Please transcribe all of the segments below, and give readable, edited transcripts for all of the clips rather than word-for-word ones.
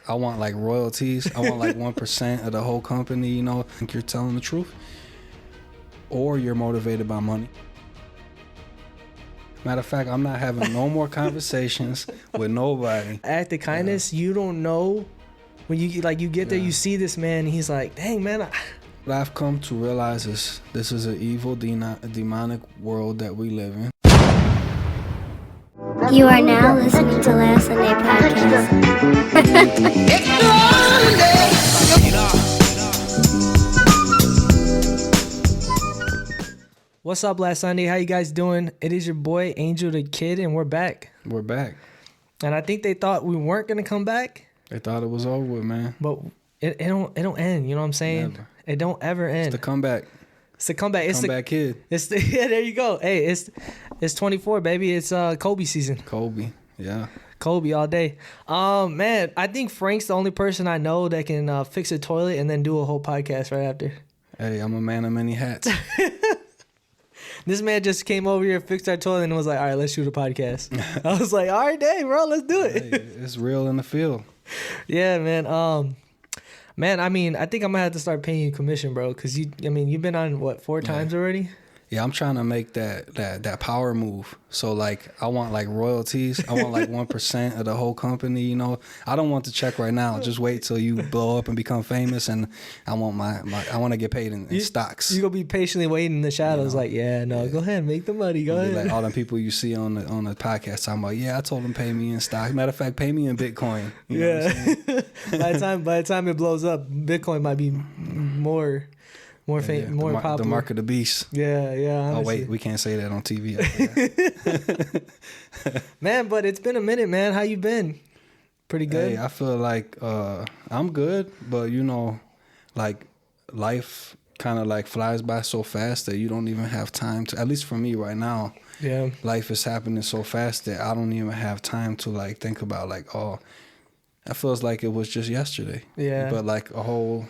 I want like royalties. I want like 1% of the whole company, you know. I think you're telling the truth. Or you're motivated by money. Matter of fact, I'm not having no more conversations with nobody. Act of kindness, you don't know when you get there, you see this man, and he's like, dang man. What I've come to realize is this is an evil, demonic world that we live in. You are now listening to Last Sunday Podcast. What's up, Last Sunday? How you guys doing? It is your boy Angel the Kid, and we're back. We're back. And I think they thought we weren't gonna come back. They thought it was over with, man. But it don't end. You know what I'm saying? Never. It don't ever end. It's the comeback. It's the comeback. It's comeback kid. It's the yeah. There you go. Hey, it's 24, baby. It's Kobe season. Kobe. Yeah. Kobe all day. Man, I think Frank's the only person I know that can fix a toilet and then do a whole podcast right after. Hey, I'm a man of many hats. This man just came over here, fixed our toilet, and was like, all right, let's shoot a podcast. I was like, all right, dang, bro, let's do it. Hey, it's real in the field. Yeah, man. Man, I mean, I think I'm going to have to start paying you commission, bro, because you've been on, what, 4 times already? Yeah, I'm trying to make that power move. So, like, I want, like, royalties. I want, like, 1% of the whole company, you know. I don't want the check right now. Just wait till you blow up and become famous, and I want I want to get paid in stocks. You're going to be patiently waiting in the shadows, you know? Go ahead, make the money. Go ahead. Like all the people you see on the podcast talking about, I told them pay me in stock. Matter of fact, pay me in Bitcoin. You know what I'm saying? by the time it blows up, Bitcoin might be more popular. The mark of the beast. Yeah. Honestly. Oh wait, we can't say that on TV. Man, but it's been a minute, man. How you been? Pretty good. Hey, I feel like I'm good, but you know, like life kind of like flies by so fast that you don't even have time to. At least for me right now. Yeah. Life is happening so fast that I don't even have time to like think about like, oh, that feels like it was just yesterday. Yeah. But like a whole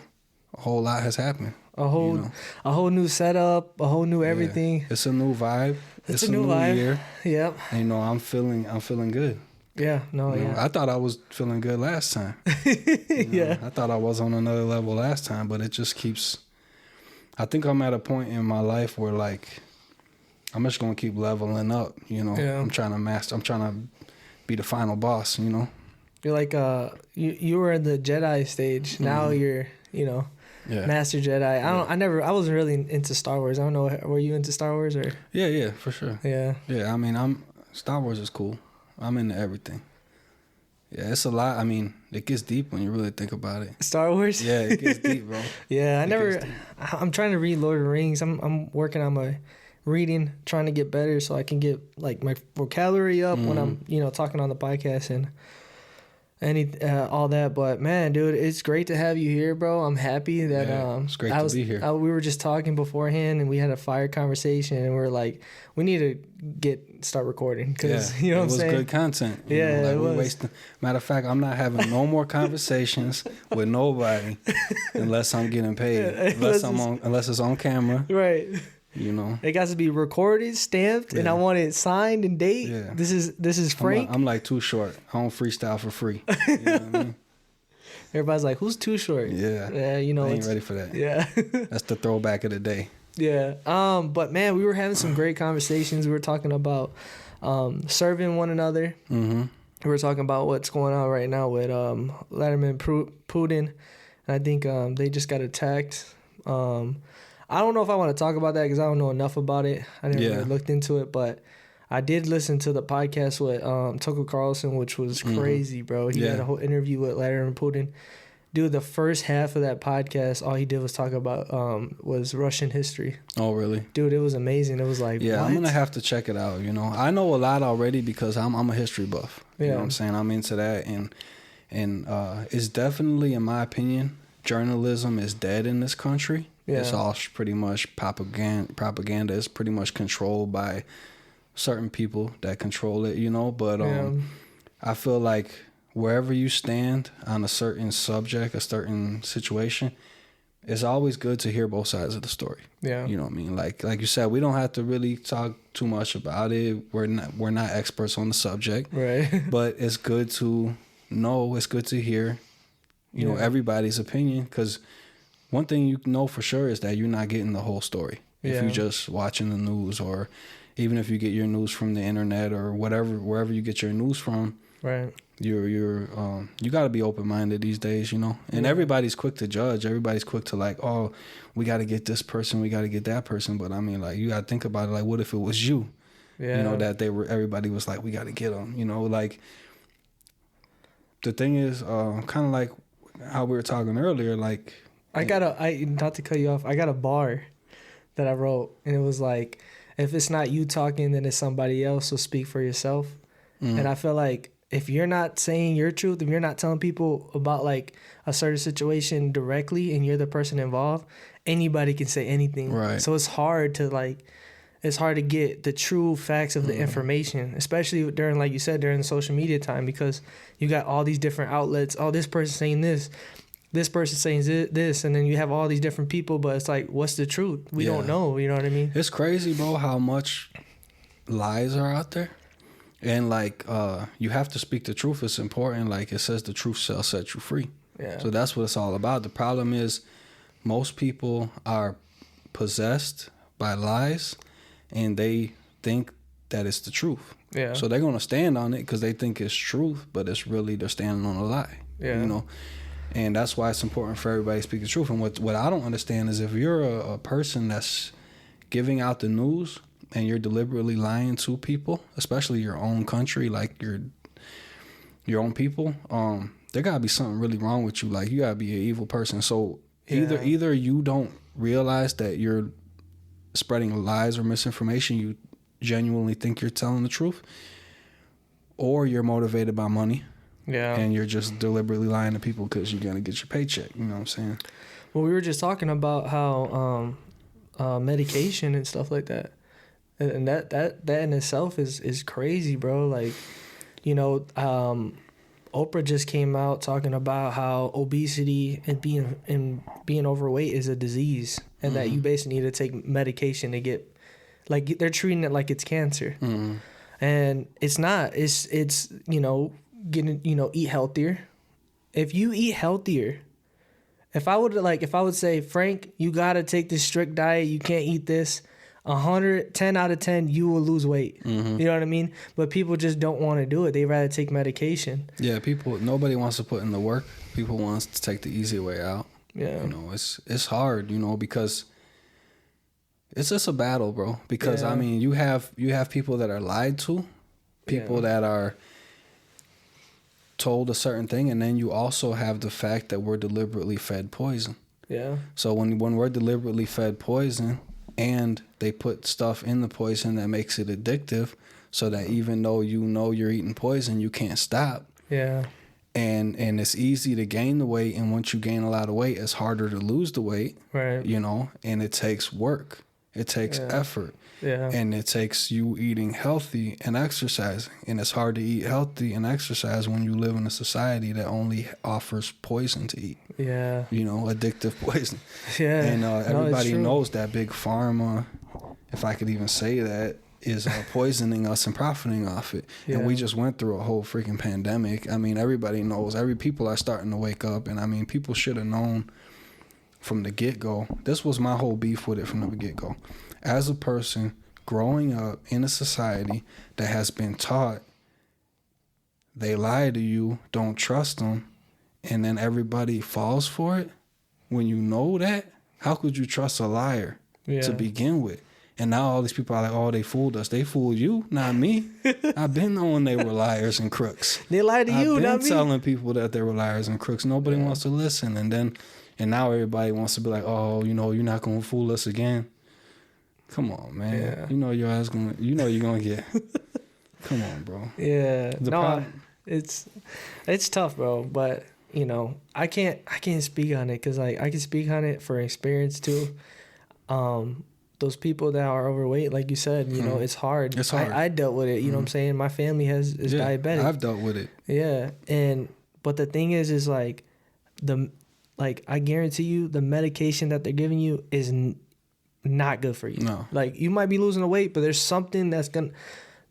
lot has happened. A whole new setup, a whole new everything. Yeah. It's a new vibe. It's a new vibe. Year. Yep. And, you know, I'm feeling good. Yeah. No. You know, yeah. I thought I was feeling good last time. Yeah. I thought I was on another level last time, but it just keeps. I think I'm at a point in my life where like, I'm just gonna keep leveling up. You know. Yeah. I'm trying to be the final boss. You know. You're like you were in the Jedi stage. Now you're Master Jedi. I wasn't really into Star Wars. I don't know. Were you into Star Wars or? Yeah, for sure. Yeah. Yeah, I mean, Star Wars is cool. I'm into everything. Yeah, it's a lot. I mean, it gets deep when you really think about it. Star Wars? Yeah, it gets deep, bro. Yeah, I'm trying to read Lord of the Rings. I'm working on my reading, trying to get better so I can get like my vocabulary up when I'm, talking on the podcast and all that. But man, dude, it's great to have you here, bro. I'm happy that it's great to be here. We were just talking beforehand and we had a fire conversation and we're like, we need to start recording because you know what I'm saying. It was good content. It was. Matter of fact, I'm not having no more conversations with nobody unless I'm getting paid. Unless it's on camera. Right. You know, it got to be recorded, stamped, and I want it signed and date. Yeah. This is Frank. I'm like Too Short. I don't freestyle for free. You know what I mean? Everybody's like, "Who's Too Short?" Yeah. I ain't ready for that. Yeah. That's the throwback of the day. Yeah. But man, we were having some great conversations. We were talking about serving one another. Mm-hmm. We were talking about what's going on right now with Vladimir Putin, and I think they just got attacked. I don't know if I want to talk about that because I don't know enough about it. I didn't really look into it, but I did listen to the podcast with Tucker Carlson, which was crazy, bro. He had a whole interview with Vladimir Putin. Dude, the first half of that podcast, all he did was talk about was Russian history. Oh, really? Dude, it was amazing. It was like, what? I'm going to have to check it out, you know. I know a lot already because I'm a history buff. You know what I'm saying? I'm into that. And it's definitely, in my opinion, journalism is dead in this country. Yeah. It's all pretty much propaganda is pretty much controlled by certain people that control it, you know. But I feel like wherever you stand on a certain subject, a certain situation, it's always good to hear both sides of the story. Yeah. You know what I mean? Like you said, we don't have to really talk too much about it. We're not experts on the subject. Right. But it's good to know, it's good to hear you know, everybody's opinion. Because one thing you know for sure is that you're not getting the whole story. If you're just watching the news, or even if you get your news from the internet or whatever, wherever you get your news from, right? You got to be open-minded these days, you know. And everybody's quick to judge. Everybody's quick to like, oh, we got to get this person, we got to get that person. But I mean, like, you got to think about it. Like, what if it was you? You know, that everybody was like, we got to get them. You know, like, the thing is, kind of like how we were talking earlier. Like, not to cut you off, I got a bar that I wrote, and it was like, if it's not you talking, then it's somebody else. So speak for yourself. And I feel like, if you're not saying your truth, if you're not telling people about like a certain situation directly and you're the person involved, anybody can say anything. Right. So it's hard to get the true facts of the information, especially during, like you said, during the social media time, because you got all these different outlets. Oh, this person saying this person saying this, and then you have all these different people, but it's like, what's the truth? We don't know. You know what I mean? It's crazy, bro, how much lies are out there. And, like, you have to speak the truth. It's important. Like, it says the truth shall set you free. Yeah. So that's what it's all about. The problem is most people are possessed by lies, and they think that it's the truth. Yeah. So they're going to stand on it because they think it's truth, but it's really they're standing on a lie. Yeah. You know? And that's why it's important for everybody to speak the truth. And what I don't understand is if you're a person that's giving out the news and you're deliberately lying to people, especially your own country, like your own people, there gotta be something really wrong with you. Like, you gotta be an evil person. So either you don't realize that you're spreading lies or misinformation, you genuinely think you're telling the truth, or you're motivated by money. Yeah. And you're just deliberately lying to people because you're gonna get your paycheck. You know what I'm saying? Well, we were just talking about how medication and stuff like that. And that in itself is crazy, bro. Like, you know, Oprah just came out talking about how obesity and being overweight is a disease, and that you basically need to take medication to get, like, they're treating it like it's cancer, and it's not. It's you know, eat healthier. If you eat healthier, if I would say, Frank, you gotta take this strict diet. You can't eat this. 10 out of 10, you will lose weight. You know what I mean? But people just don't want to do it. They rather take medication. Yeah, nobody wants to put in the work. People wants to take the easy way out. Yeah. You know, it's hard, you know, because it's just a battle, bro. Because I mean, you have people that are lied to, people that are told a certain thing, and then you also have the fact that we're deliberately fed poison. Yeah. So when we're deliberately fed poison, and they put stuff in the poison that makes it addictive, so that even though you know you're eating poison, you can't stop. Yeah. And it's easy to gain the weight, and once you gain a lot of weight, it's harder to lose the weight. Right. You know, and it takes work. It takes effort. Yeah. And it takes you eating healthy and exercising. And it's hard to eat healthy and exercise when you live in a society that only offers poison to eat. Yeah. You know, addictive poison. Yeah. And everybody knows that big pharma, if I could even say that, is poisoning us and profiting off it. Yeah. And we just went through a whole freaking pandemic. I mean, everybody knows. People are starting to wake up. And I mean, people should have known from the get-go. This was my whole beef with it from the get-go. As a person growing up in a society that has been taught they lie to you, don't trust them, and then everybody falls for it, when you know that, how could you trust a liar to begin with? And now all these people are like, oh, they fooled us. They fooled you, not me. I've been knowing they were liars and crooks. They lied to you, not me. I've been telling people that they were liars and crooks. Nobody wants to listen. And now everybody wants to be like, oh, you know, you're not going to fool us again. Come on, man. Yeah. You know your ass gonna. You know you're gonna get. Come on, bro. Yeah. It's tough, bro. But you know, I can't speak on it because like I can speak on it for experience too. Those people that are overweight, like you said, you know, it's hard. It's hard. I dealt with it. You know what I'm saying? My family is diabetic. I've dealt with it. Yeah, but the thing is like I guarantee you, the medication that they're giving you is not good for you. No. Like, you might be losing the weight, but there's something that's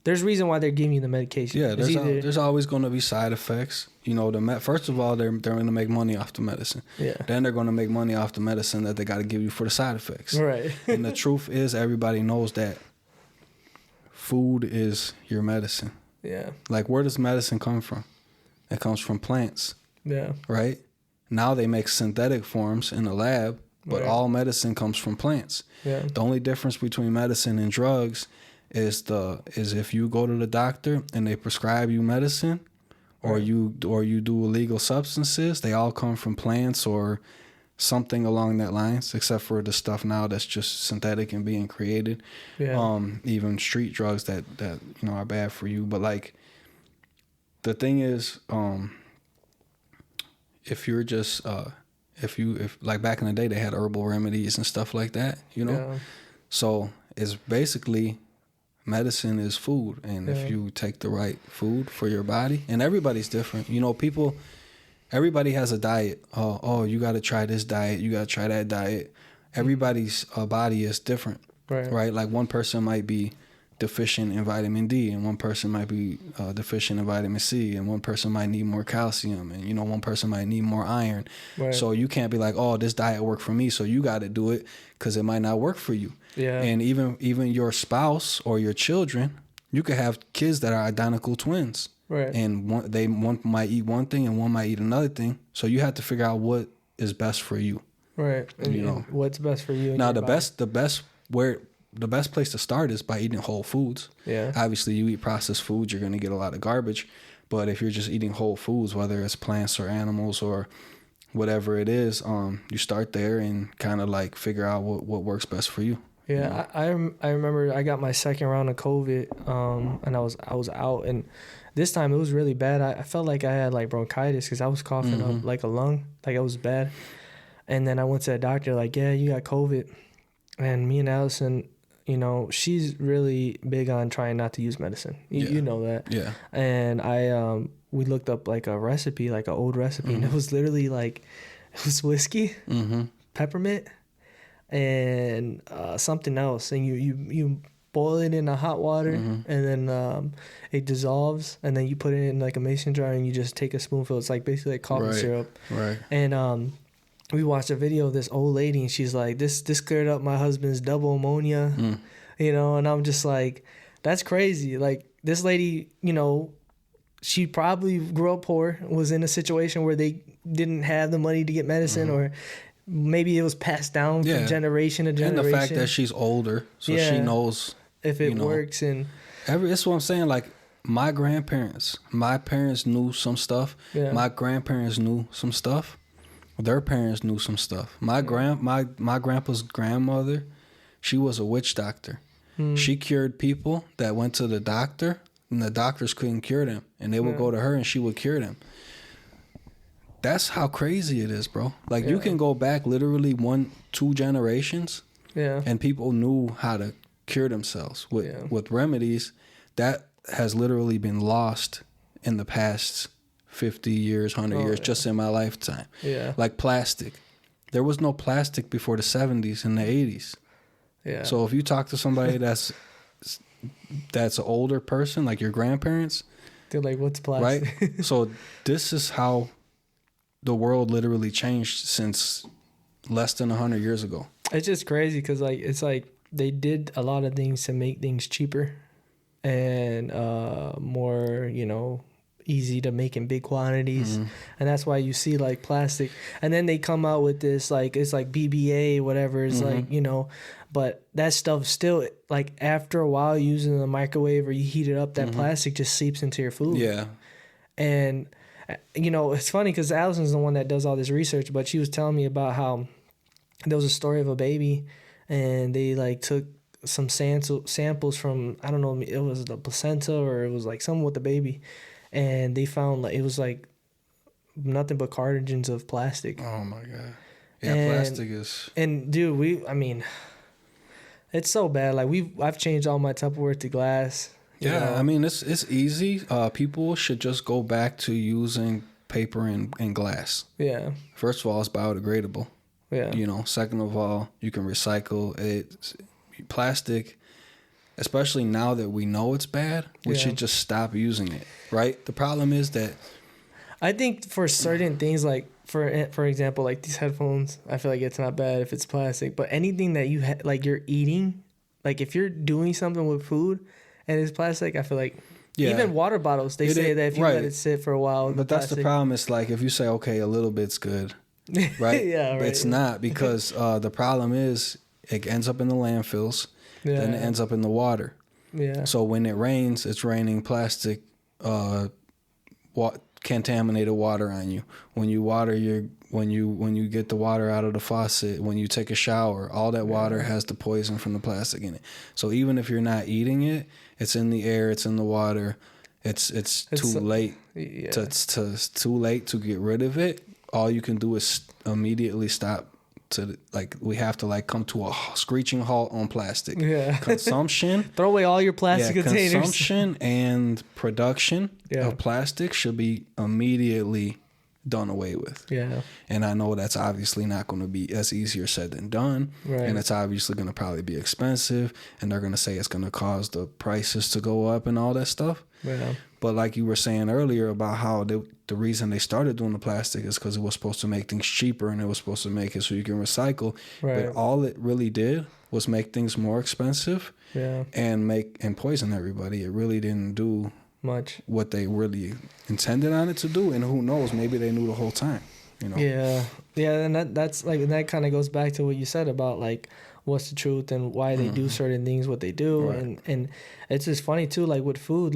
there's a reason why they're giving you the medication. Yeah, there's always going to be side effects. You know, first of all, they're going to make money off the medicine. Yeah. Then they're going to make money off the medicine that they got to give you for the side effects. Right. And the truth is, everybody knows that food is your medicine. Yeah. Like, where does medicine come from? It comes from plants. Yeah. Right? Now they make synthetic forms in the lab, but all medicine comes from plants. Yeah. The only difference between medicine and drugs is if you go to the doctor and they prescribe you medicine, or you do illegal substances, they all come from plants or something along that lines, except for the stuff now that's just synthetic and being created. Yeah. Even street drugs that you know are bad for you. But like the thing is, if you're just if like back in the day they had herbal remedies and stuff like that, you know. Yeah. So it's basically medicine is food, and if you take the right food for your body, and everybody's different, you know, everybody has a diet. Oh, you got to try this diet, you got to try that diet. Everybody's body is different, right? Like one person might be deficient in vitamin D, and one person might be deficient in vitamin C, and one person might need more calcium, and you know, one person might need more iron. So you can't be like, oh, this diet worked for me, so you got to do it, because it might not work for you. Yeah. And even your spouse or your children, you could have kids that are identical twins. Right. And one might eat one thing and one might eat another thing. So you have to figure out what is best for you. Right. And, you know, and what's best for you. Now the best place to start is by eating whole foods. Yeah. Obviously, you eat processed foods, you're going to get a lot of garbage. But if you're just eating whole foods, whether it's plants or animals or whatever it is, you start there and kind of like figure out what works best for you. Yeah, I remember I got my second round of COVID, and I was out, and this time it was really bad. I felt like I had like bronchitis because I was coughing up like a lung, like it was bad. And then I went to the doctor, like, yeah, you got COVID. And me and Allison, you know, she's really big on trying not to use medicine. You know that. Yeah. And we looked up like a recipe, like an old recipe, and it was literally like, it was whiskey, peppermint, and something else, and you boil it in the hot water, and then it dissolves, and then you put it in like a mason jar, and you just take a spoonful. It's like basically like coffee syrup. Right. And we watched a video of this old lady, and she's like, this cleared up my husband's double pneumonia, you know, and I'm just like, that's crazy. Like, this lady, you know, she probably grew up poor, was in a situation where they didn't have the money to get medicine, or maybe it was passed down from generation to generation. And the fact that she's older, so she knows if it works. And that's what I'm saying. Like, my parents knew some stuff. Yeah. My grandparents knew some stuff. Their parents knew some stuff. My grandpa's grandmother, she was a witch doctor. She cured people that went to the doctor, and the doctors couldn't cure them, and they would go to her, and she would cure them. That's how crazy it is, bro. Like, you can go back literally 1-2 generations, and people knew how to cure themselves with remedies that has literally been lost in the past 50 years, 100 years, just in my lifetime. Yeah. Like plastic. There was no plastic before the 70s and the 80s. Yeah. So if you talk to somebody that's an older person, like your grandparents, they're like, what's plastic? Right? So this is how the world literally changed since less than 100 years ago. It's just crazy because like it's like they did a lot of things to make things cheaper and more, you know, easy to make in big quantities, and that's why you see like plastic, and then they come out with this like it's like BBA whatever, it's like, you know, but that stuff still, like after a while using the microwave or you heat it up, that plastic just seeps into your food. Yeah. And you know, it's funny because Allison's the one that does all this research, but she was telling me about how there was a story of a baby and they like took some samples from, I don't know, it was the placenta or it was like something with the baby, and they found like it was like nothing but cartridges of plastic. Oh my god! Yeah, plastic is. And dude, I mean, it's so bad. Like I've changed all my Tupperware to glass. Yeah, know? I mean it's easy. People should just go back to using paper and glass. Yeah. First of all, it's biodegradable. Yeah. You know. Second of all, you can recycle it. Plastic especially now that we know it's bad, we should just stop using it, right? The problem is that I think for certain things, like for example, like these headphones, I feel like it's not bad if it's plastic. But anything that you like you're eating, like if you're doing something with food and it's plastic, I feel like even water bottles, they say that if you let it sit for a while, but that's the problem. It's like if you say, okay, a little bit's good, right? Right. It's not, because the problem is it ends up in the landfills, then it ends up in the water. Yeah. So when it rains, it's raining plastic, contaminated water on you. When you water when you get the water out of the faucet, when you take a shower, all that water has the poison from the plastic in it. So even if you're not eating it, it's in the air, it's in the water. It's too late. It's too late to get rid of it. All you can do is immediately stop. We have to come to a screeching halt on plastic consumption. Throw away all your plastic containers. Consumption and production of plastic should be immediately done away with. Yeah. And I know that's obviously not going to be as easier said than done. Right. And it's obviously going to probably be expensive, and they're going to say it's going to cause the prices to go up and all that stuff. Yeah. But like you were saying earlier about how the reason they started doing the plastic is because it was supposed to make things cheaper, and it was supposed to make it so you can recycle. Right. But all it really did was make things more expensive and poison everybody. It really didn't do much what they really intended on it to do, and who knows, maybe they knew the whole time, you know. And that's that kind of goes back to what you said about what's the truth and why they do certain things what they do. Right. And it's just funny too, with food,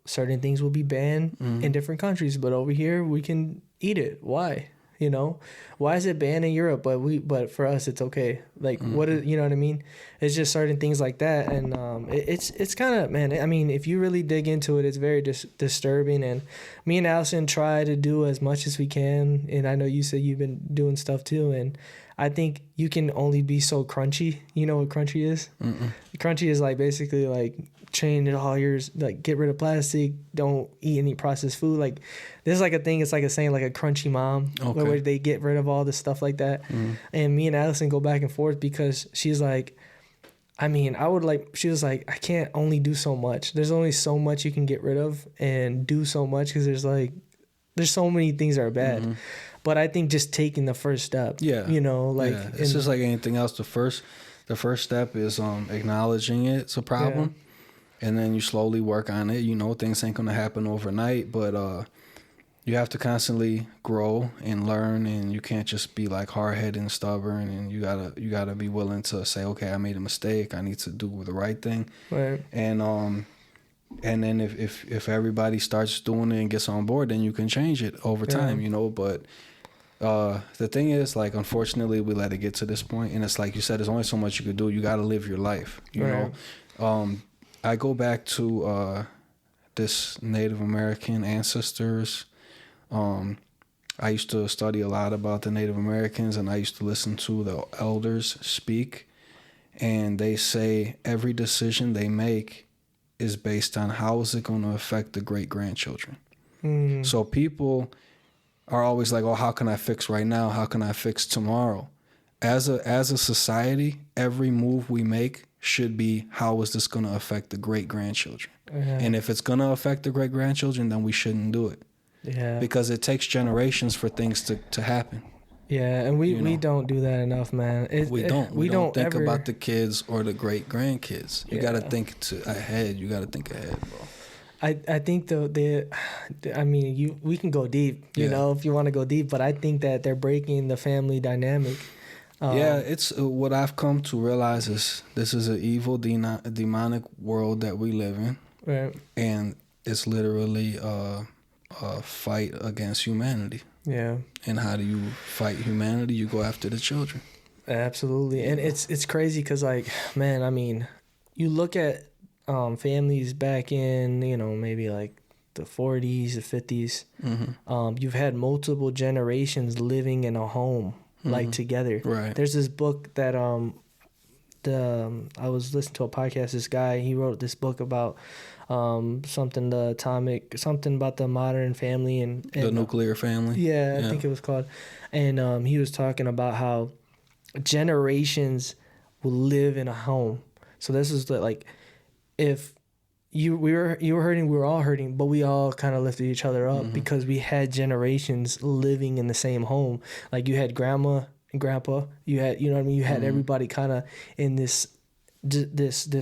certain things will be banned in different countries, but over here we can eat it. Why? You know, why is it banned in Europe, but for us it's okay? What is, you know what I mean? It's just certain things like that, and it's kind of, man. I mean, if you really dig into it, it's very disturbing. And me and Allison try to do as much as we can, and I know you said you've been doing stuff too, and I think you can only be so crunchy. You know what crunchy is? Crunchy is basically chain it all yours, get rid of plastic, don't eat any processed food. This is a thing, it's a saying, a crunchy mom, where they get rid of all this stuff like that. And me and Allison go back and forth because she's she was I can't only do so much. There's only so much you can get rid of and do so much, because there's so many things that are bad. But I think just taking the first step, it's just like anything else. The first step is acknowledging it's a problem. Yeah. And then you slowly work on it. You know, things ain't going to happen overnight, but you have to constantly grow and learn, and you can't just be hard-headed and stubborn, and you gotta be willing to say, okay, I made a mistake. I need to do the right thing. Right. And then if everybody starts doing it and gets on board, then you can change it over time, you know, but the thing is, unfortunately, we let it get to this point, and it's like you said, there's only so much you could do. You got to live your life, you know. I go back to this Native American ancestors. I used to study a lot about the Native Americans, and I used to listen to the elders speak, and they say every decision they make is based on how is it going to affect the great-grandchildren. So people are always like, oh, how can I fix right now? How can I fix tomorrow? As a society, every move we make should be, how is this going to affect the great-grandchildren? And if it's going to affect the great-grandchildren, then we shouldn't do it. Yeah. Because it takes generations for things to happen. Yeah, and we don't do that enough, man. We don't think about the kids or the great-grandkids. You got to think ahead. You got to think ahead, bro. I think we can go deep, you know, if you want to go deep, but I think that they're breaking the family dynamic. It's what I've come to realize is this is an evil, demonic world that we live in. Right. And it's literally a fight against humanity. Yeah. And how do you fight humanity? You go after the children. Absolutely. And it's crazy because, man, I mean, you look at families back in, maybe the 40s, the 50s. Mm-hmm. You've had multiple generations living in a home. Together. Right. There's this book that I was listening to a podcast. This guy, he wrote this book about something about the modern family and the nuclear family. Yeah, I think it was called. And he was talking about how generations will live in a home. So this is like, if you were hurting, we were all hurting, but we all kind of lifted each other up because we had generations living in the same home. Like you had grandma and grandpa, you had, you know what I mean? You had everybody kind of in this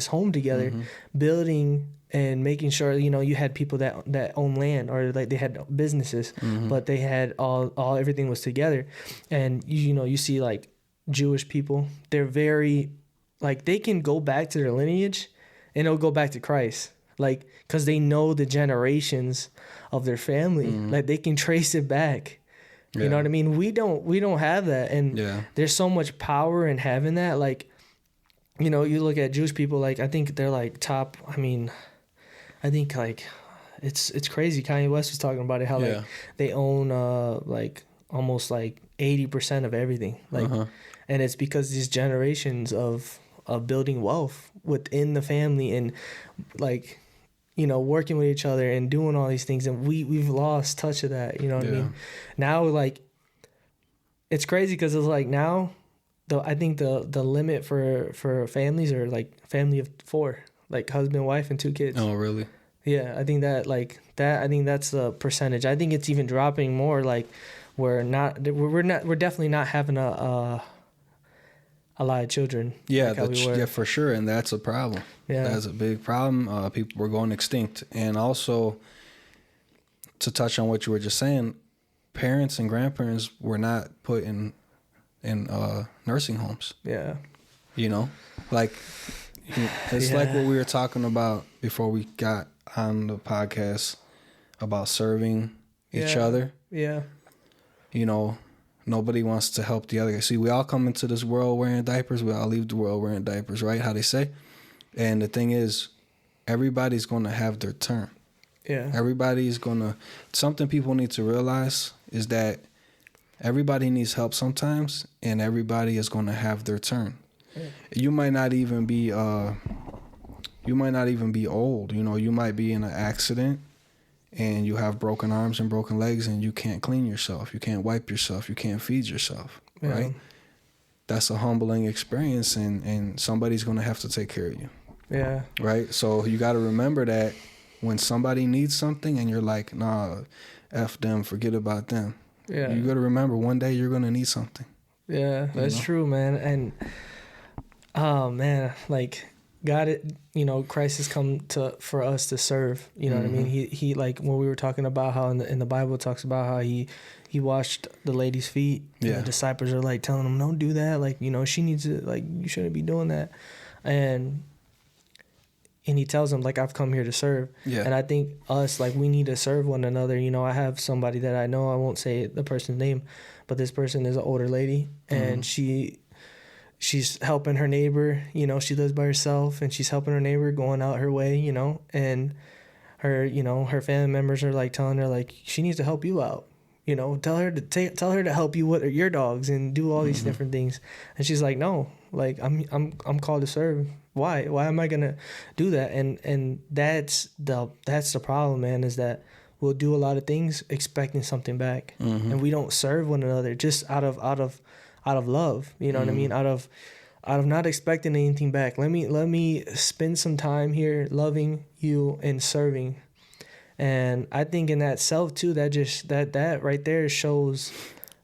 home together, building and making sure, you know, you had people that own land, or like they had businesses, but they had all everything was together. And you know, you see like Jewish people, they're very like, they can go back to their lineage and it'll go back to Christ, like, because they know the generations of their family, like they can trace it back. You know what I mean? We don't have that, and there's so much power in having that. Like, you know, you look at Jewish people, like I think they're like top. I mean, I think like it's crazy. Kanye West was talking about it, how like they own like almost like 80% of everything, like, and it's because these generations of building wealth within the family, and like, you know, working with each other and doing all these things, and we've lost touch of that. You know what I mean? Now, like, it's crazy because it's like now, I think the limit for families are like family of 4, like husband, wife, and 2 kids. Oh, really? Yeah, I think that I think that's the percentage. I think it's even dropping more. Like, we're definitely not having a lot of children. Yeah, yeah, for sure, and that's a problem. Yeah, that's a big problem. People were going extinct, and also to touch on what you were just saying, parents and grandparents were not put in nursing homes. Yeah, you know, like it's like what we were talking about before we got on the podcast about serving each other. Yeah, you know. Nobody wants to help the other. See, we all come into this world wearing diapers. We all leave the world wearing diapers, right? How they say. And the thing is, everybody's going to have their turn. Yeah. Everybody's going to... Something people need to realize is that everybody needs help sometimes, and everybody is going to have their turn. Yeah. You might not even be old. You know, you might be in an accident, and you have broken arms and broken legs, and you can't clean yourself. You can't wipe yourself. You can't feed yourself, right? That's a humbling experience, and somebody's going to have to take care of you. Yeah. Right? So you got to remember that when somebody needs something and you're like, nah, F them, forget about them. Yeah. You got to remember one day you're going to need something. Yeah, that's true, man. And, oh, man, like... God, you know, Christ has come for us to serve. You know what I mean? He like when we were talking about how in the Bible it talks about how he washed the lady's feet. Yeah. And the disciples are like telling him, don't do that. Like, you know, she needs to, like, you shouldn't be doing that. And he tells them, like, I've come here to serve. Yeah. And I think us, like, we need to serve one another. You know, I have somebody that I know, I won't say the person's name, but this person is an older lady, and she's helping her neighbor, you know, she lives by herself, and she's helping her neighbor going out her way, you know, and her, you know, her family members are like telling her, like, she needs to help you out, you know, tell her to help you with your dogs and do all these different things. And she's like, no, like, I'm called to serve. Why am I gonna do that? And that's the problem, man, is that we'll do a lot of things expecting something back, and we don't serve one another just out of love, you know what I mean? Out of not expecting anything back. Let me spend some time here loving you and serving. And I think in that self too, that right there shows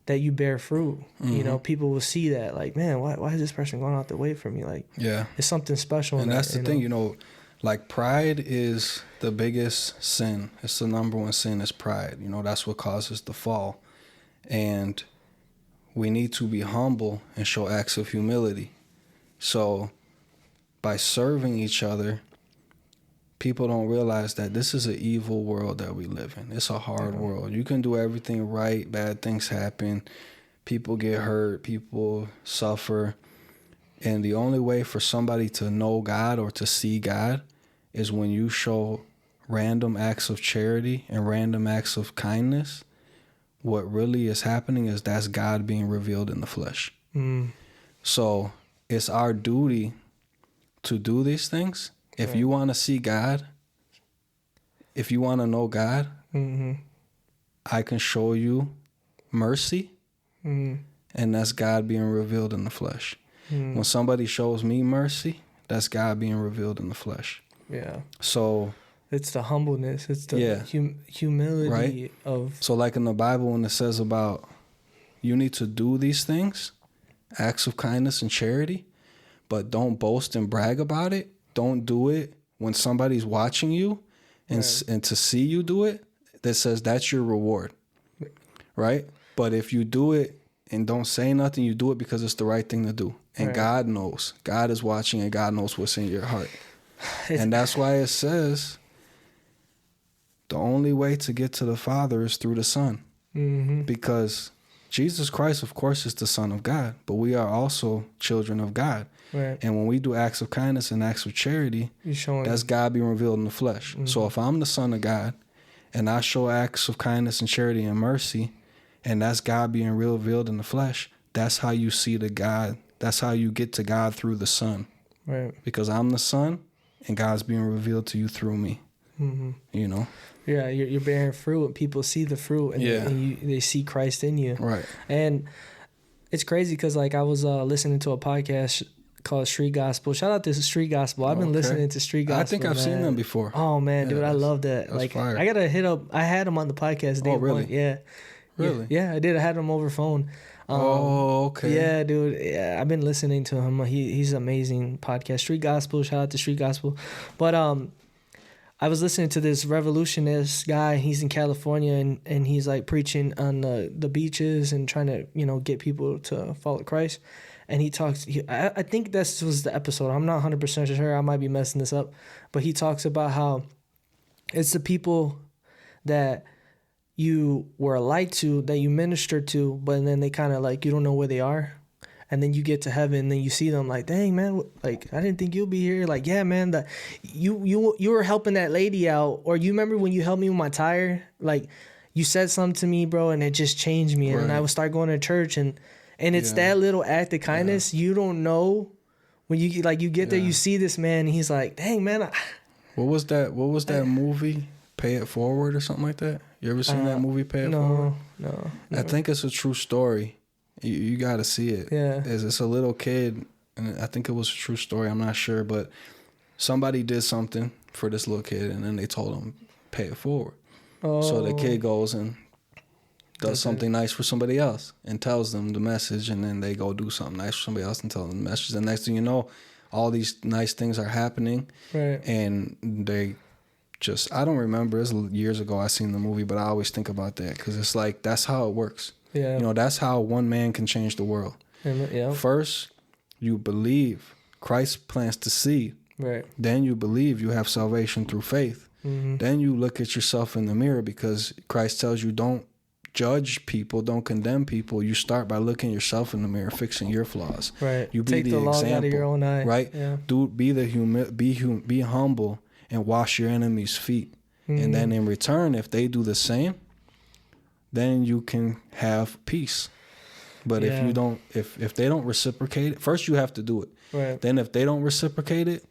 that you bear fruit. You know, people will see that, like, man, why is this person going out the way for me? Like, yeah, it's something special. And that's the thing, you know, like, pride is the biggest sin. It's the number one sin is pride. You know, that's what causes the fall. And we need to be humble and show acts of humility. So by serving each other, people don't realize that this is an evil world that we live in. It's a hard world. You can do everything right, bad things happen, people get hurt, people suffer. And the only way for somebody to know God or to see God is when you show random acts of charity and random acts of kindness. What really is happening is that's God being revealed in the flesh. So it's our duty to do these things. If you want to see God, if you want to know God, I can show you mercy, and that's God being revealed in the flesh. When somebody shows me mercy, that's God being revealed in the flesh. Yeah. So it's the humbleness. It's the humility right? of. So like in the Bible, when it says about you need to do these things, acts of kindness and charity, but don't boast and brag about it. Don't do it when somebody's watching you and to see you do it. That says that's your reward, right? But if you do it and don't say nothing, you do it because it's the right thing to do. And God knows. God is watching and God knows what's in your heart. And that's why it says the only way to get to the Father is through the Son. Mm-hmm. Because Jesus Christ, of course, is the Son of God, but we are also children of God. Right. And when we do acts of kindness and acts of charity, that's God being revealed in the flesh. Mm-hmm. So if I'm the Son of God and I show acts of kindness and charity and mercy, and that's God being revealed in the flesh, that's how you see the God. That's how you get to God through the Son. Right. Because I'm the Son, and God's being revealed to you through me. Mm-hmm. You know? Yeah, you're bearing fruit, and people see the fruit, and they see Christ in you. Right. And it's crazy because, like, I was listening to a podcast called Street Gospel. Shout out to Street Gospel. I've been listening to Street Gospel. I think I've seen them before. Oh, man, dude, I love that. Like, fire. I got to hit up. I had them on the podcast. Oh, really? Yeah. Really? Yeah, I did. I had him over phone. Okay. Yeah, dude. Yeah, I've been listening to him. He's an amazing podcast. Street Gospel. Shout out to Street Gospel. But I was listening to this revolutionist guy. He's in California, and he's like preaching on the beaches and trying to get people to follow Christ. And he talks. I think this was the episode. I'm not 100% sure. I might be messing this up, but he talks about how it's the people that you were a light to, that you minister to, but then they kind of like, you don't know where they are. And then you get to heaven, and then you see them like, dang, man, like, I didn't think you'll be here. Like, yeah, man, you were helping that lady out. Or you remember when you helped me with my tire? Like, you said something to me, bro, and it just changed me. Right. And I would start going to church, and it's that little act of kindness. You don't know when you get there, you see this man, and he's like, dang, man. What was that movie? Pay It Forward or something like that? You ever seen that movie, Pay It Forward? No. I think it's a true story. You got to see it. Yeah. It's a little kid, and I think it was a true story. I'm not sure, but somebody did something for this little kid, and then they told him, pay it forward. Oh. So the kid goes and does something nice for somebody else and tells them the message, and then they go do something nice for somebody else and tell them the message. And next thing you know, all these nice things are happening. Right. And they just, I don't remember. It was years ago I seen the movie, but I always think about that because it's like, that's how it works. Yeah. That's how one man can change the world. Yeah. First, you believe Christ plants the seed. Right. Then you believe you have salvation through faith. Mm-hmm. Then you look at yourself in the mirror because Christ tells you don't judge people, don't condemn people. You start by looking yourself in the mirror, fixing your flaws. Right. You be Take the log out of your own eye. Right. Yeah. Be humble and wash your enemies' feet. Mm-hmm. And then in return, if they do the same, then you can have peace. But if you don't, if they don't reciprocate it, first you have to do it. Right. Then if they don't reciprocate it,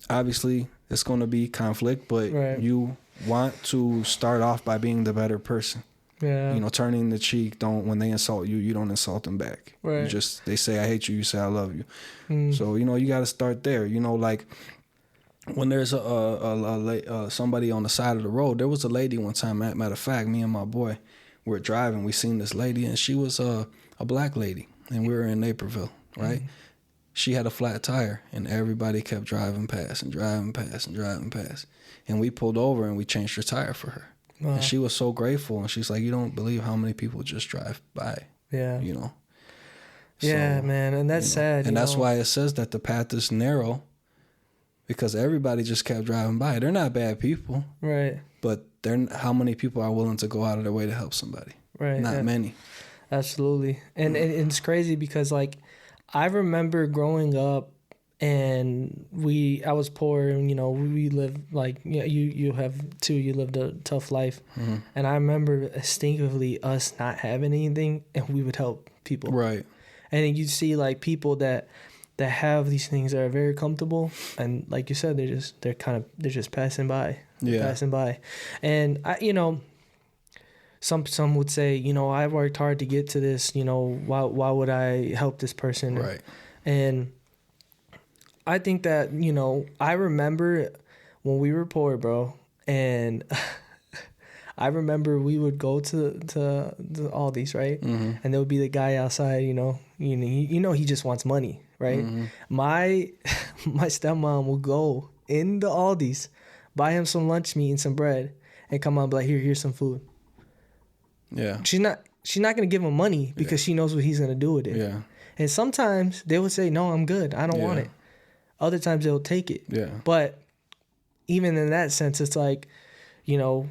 obviously it's going to be conflict, but you want to start off by being the better person. Yeah. Turning the cheek. When they insult you, you don't insult them back. Right. They say I hate you, you say I love you. Mm. So, you got to start there. Like when there's somebody on the side of the road, there was a lady one time, matter of fact, me and my boy were driving, we seen this lady, and she was a black lady, and we were in Naperville, right? Mm. She had a flat tire, and everybody kept driving past and driving past and driving past. And we pulled over, and we changed her tire for her. Wow. And she was so grateful, and she's like, you don't believe how many people just drive by. Yeah. Yeah, man, and that's sad. And that's why it says that the path is narrow, because everybody just kept driving by. They're not bad people. Right. But how many people are willing to go out of their way to help somebody? Right. Not many. Absolutely. And it's crazy because, like, I remember growing up, and I was poor, and we lived like you have too. You lived a tough life, mm-hmm. and I remember instinctively us not having anything, and we would help people. Right. And then you see like people that have these things that are very comfortable, and like you said, they're just passing by. Passing by, and some would say, I worked hard to get to this. Why would I help this person? Right. And I think that, you know, I remember when we were poor, bro, and I remember we would go to Aldi's, right? Mm-hmm. And there would be the guy outside, you know, he just wants money, right? Mm-hmm. My stepmom will go in the Aldi's, buy him some lunch meat and some bread, and come out and be like, here's some food. Yeah. She's not gonna give him money because she knows what he's gonna do with it. Yeah. And sometimes they would say, no, I'm good. I don't want it. Other times they'll take it. Yeah. But even in that sense, it's like, you know,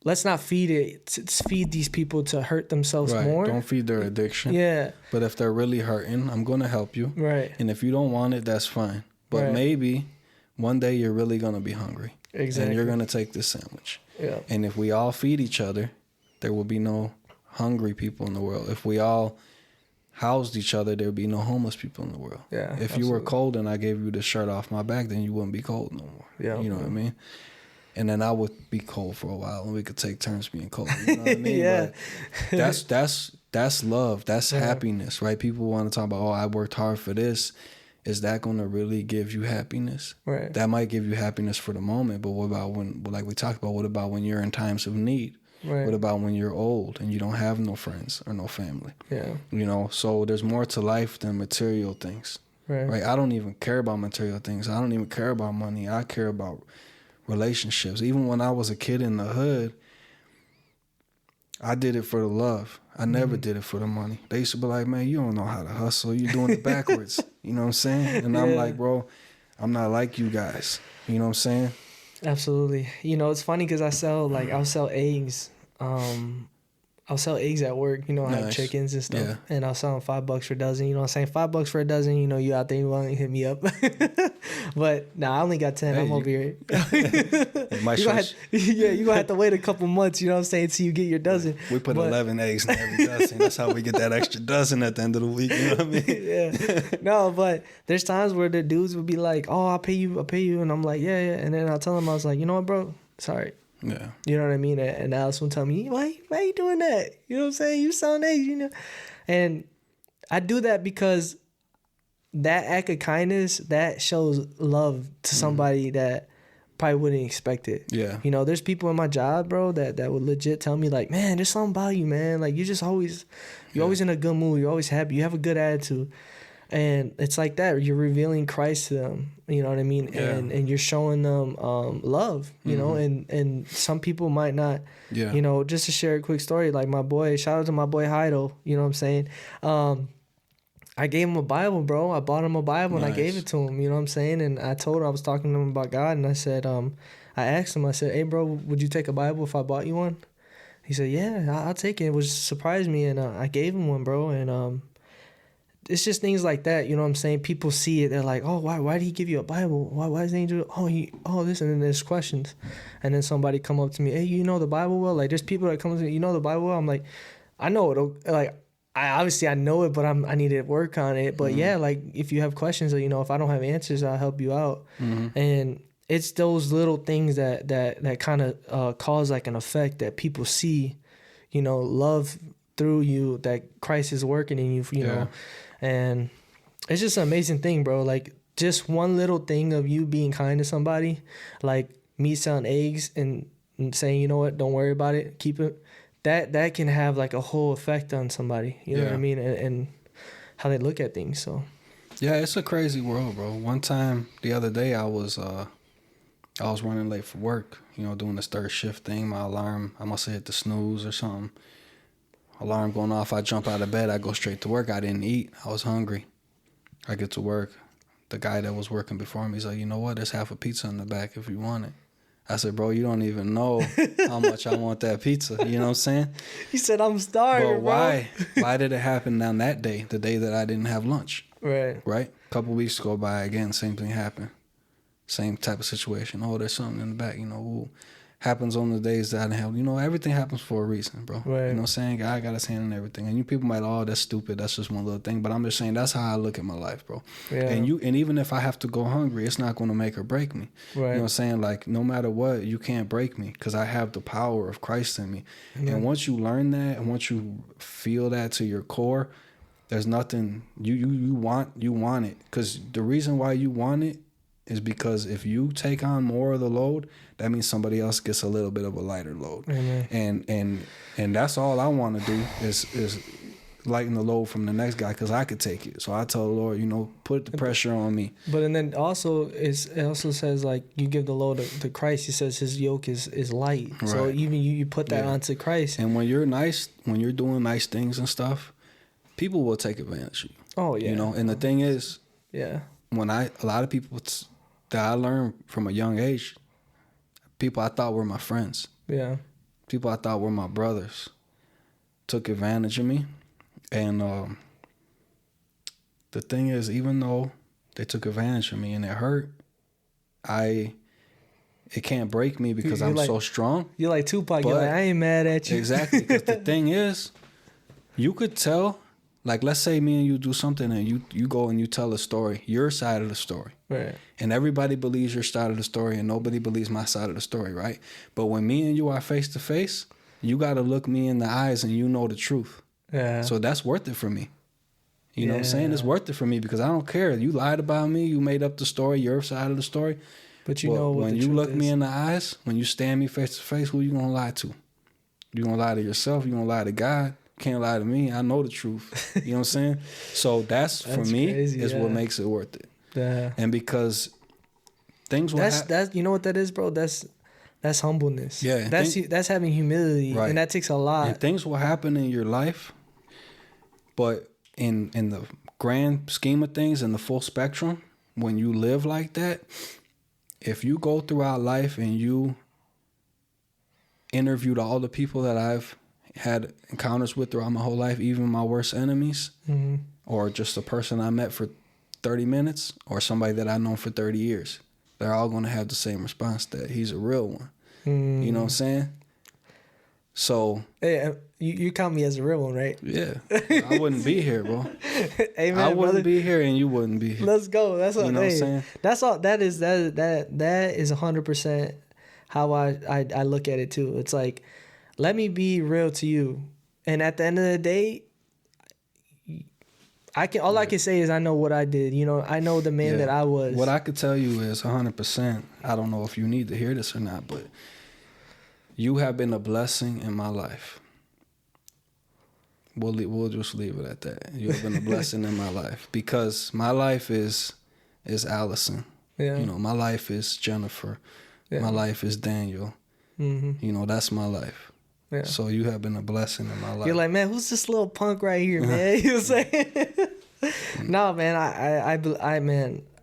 let's not feed these people to hurt themselves more. Don't feed their addiction. Yeah. But if they're really hurting, I'm going to help you. Right. And if you don't want it, that's fine. But maybe one day you're really going to be hungry. Exactly. And you're going to take this sandwich. Yeah. And if we all feed each other, there will be no hungry people in the world. If we all housed each other, there would be no homeless people in the world. Yeah. If you were cold and I gave you the shirt off my back, then you wouldn't be cold no more. Yeah. You know what I mean? And then I would be cold for a while, and we could take turns being cold. You know what I mean? Yeah. But that's love. That's happiness, right? People want to talk about, oh, I worked hard for this. Is that going to really give you happiness? Right. That might give you happiness for the moment, but what about when, like we talked about, what about when you're in times of need? Right. What about when you're old and you don't have no friends or no family? Yeah. You know, so there's more to life than material things. Right? I don't even care about material things. I don't even care about money. I care about relationships. Even when I was a kid in the hood, I did it for the love. I never did it for the money. They used to be like, man, you don't know how to hustle. You're doing it backwards. You know what I'm saying? And I'm like, bro, I'm not like you guys. You know what I'm saying? Absolutely. You know, it's funny because I'll sell eggs. I'll sell eggs at work. You know, I have chickens and stuff. Yeah. And I'll sell them $5 for a dozen. You know what I'm saying? $5 for a dozen. You know, you out there, you want to hit me up. But nah, I only got 10. I'm over here. You're going to have to wait a couple months, you know what I'm saying, till you get your dozen. We put 11 eggs in every dozen. That's how we get that extra dozen at the end of the week. You know what I mean? Yeah. No, but there's times where the dudes would be like, oh, I'll pay you. And I'm like, yeah. And then I'll tell them, I was like, you know what, bro? Sorry. Yeah. You know what I mean? And Alice will tell me, why are you doing that? You know what I'm saying? You selling eggs, you know? And I do that because that act of kindness, that shows love to somebody that probably wouldn't expect it. Yeah. You know, there's people in my job, bro, that would legit tell me like, man, there's something about you, man. Like you're always in a good mood. You're always happy. You have a good attitude. And it's like that. You're revealing Christ to them. You know what I mean? Yeah. And you're showing them love, you know, and some people might not, you know, just to share a quick story, like my boy, shout out to my boy Heido, you know what I'm saying? I gave him a Bible, bro. I bought him a Bible and I gave it to him, you know what I'm saying? And I told him, I was talking to him about God, and I said, I asked him, I said, hey, bro, would you take a Bible if I bought you one? He said, yeah, I'll take it. It surprised me, and I gave him one, bro, and it's just things like that, you know what I'm saying? People see it, they're like, oh, why did he give you a Bible? Why does he do this? And then there's questions. And then somebody come up to me, hey, you know the Bible well? Like, there's people that come to me, you know the Bible well? I'm like, I know it. Like, I know it, but I need to work on it. But yeah, like, if you have questions, or, you know, if I don't have answers, I'll help you out. And it's those little things that kind of cause like an effect that people see, you know, love through you, that Christ is working in you, you know. And it's just an amazing thing, bro. Like, just one little thing of you being kind to somebody, like me selling eggs and saying, you know what, don't worry about it, keep it. That can have like a whole effect on somebody. You know what I mean? And how they look at things. So yeah, it's a crazy world, bro. One time the other day I was running late for work, you know, doing this third shift thing. My alarm, I must have hit the snooze or something. Alarm going off, I jump out of bed, I go straight to work. I didn't eat. I was hungry. I get to work. The guy that was working before me, he's like, you know what? There's half a pizza in the back if you want it. I said, bro, you don't even know how much I want that pizza. You know what I'm saying? He said, I'm starving, but why? Why did it happen on that day, the day that I didn't have lunch? Right. A couple weeks go by, again, same thing happened. Same type of situation. Oh, there's something in the back, you know. Ooh. Happens on the days that I didn't have, you know, everything happens for a reason, bro. Right. You know what I'm saying? God got his hand in everything. And you people might, oh, that's stupid. That's just one little thing. But I'm just saying that's how I look at my life, bro. Yeah. And even if I have to go hungry, it's not going to make or break me. Right. You know what I'm saying? Like, no matter what, you can't break me because I have the power of Christ in me. Yeah. And once you learn that and once you feel that to your core, There's nothing you want it, because the reason why you want it is because if you take on more of the load, that means somebody else gets a little bit of a lighter load. And that's all I want to do is lighten the load from the next guy, because I could take it. So I tell the Lord, put the pressure on me. But and then also it also says, like, you give the load to Christ. He says his yoke is light. Right. So even you put that onto Christ. And when you're doing nice things and stuff, people will take advantage of you. Oh yeah. And the thing is, a lot of people that I learned from a young age, people I thought were my friends. Yeah. People I thought were my brothers took advantage of me. And the thing is, even though they took advantage of me and it hurt, it can't break me because I'm so strong. You're like Tupac. You're like, I ain't mad at you. Exactly. Because the thing is, you could tell, like, let's say me and you do something and you go and you tell a story, your side of the story. Right. And everybody believes your side of the story and nobody believes my side of the story, right? But when me and you are face to face, you got to look me in the eyes and you know the truth. Yeah. So that's worth it for me. You know what I'm saying? It's worth it for me because I don't care. You lied about me. You made up the story, your side of the story. But you know what when you look me in the eyes, when you stand me face to face, who you going to lie to? You going to lie to yourself? You going to lie to God? Can't lie to me. I know the truth. You know what I'm saying? So that's for me, crazy, is what makes it worth it. Yeah. And because things will that's you know what that is, bro? That's humbleness. Yeah. That's having humility. Right. And that takes a lot. And things will happen in your life, but in the grand scheme of things, in the full spectrum, when you live like that, if you go throughout life and you interviewed all the people that I've had encounters with throughout my whole life, even my worst enemies, or just a person I met for 30 minutes, or somebody that I've known for 30 years, they're all going to have the same response, that he's a real one. You know what I'm saying? So, hey, you count me as a real one, right? Yeah. I wouldn't be here, bro. Hey, man, I wouldn't be here and you wouldn't be here. Let's go. That's what, you know what I'm saying? That's all. That is 100% how I look at it too. It's like, let me be real to you, and at the end of the day, all I can say is I know what I did. I know the man that I was. What I could tell you is 100%. I don't know if you need to hear this or not, but you have been a blessing in my life. We'll just leave it at that. You have been a blessing in my life, because my life is Allison. Yeah. My life is Jennifer. Yeah. My life is Daniel. Mm-hmm. That's my life. Yeah. So you have been a blessing in my life. You're like, man, who's this little punk right here, man? You know what I'm saying? No, man,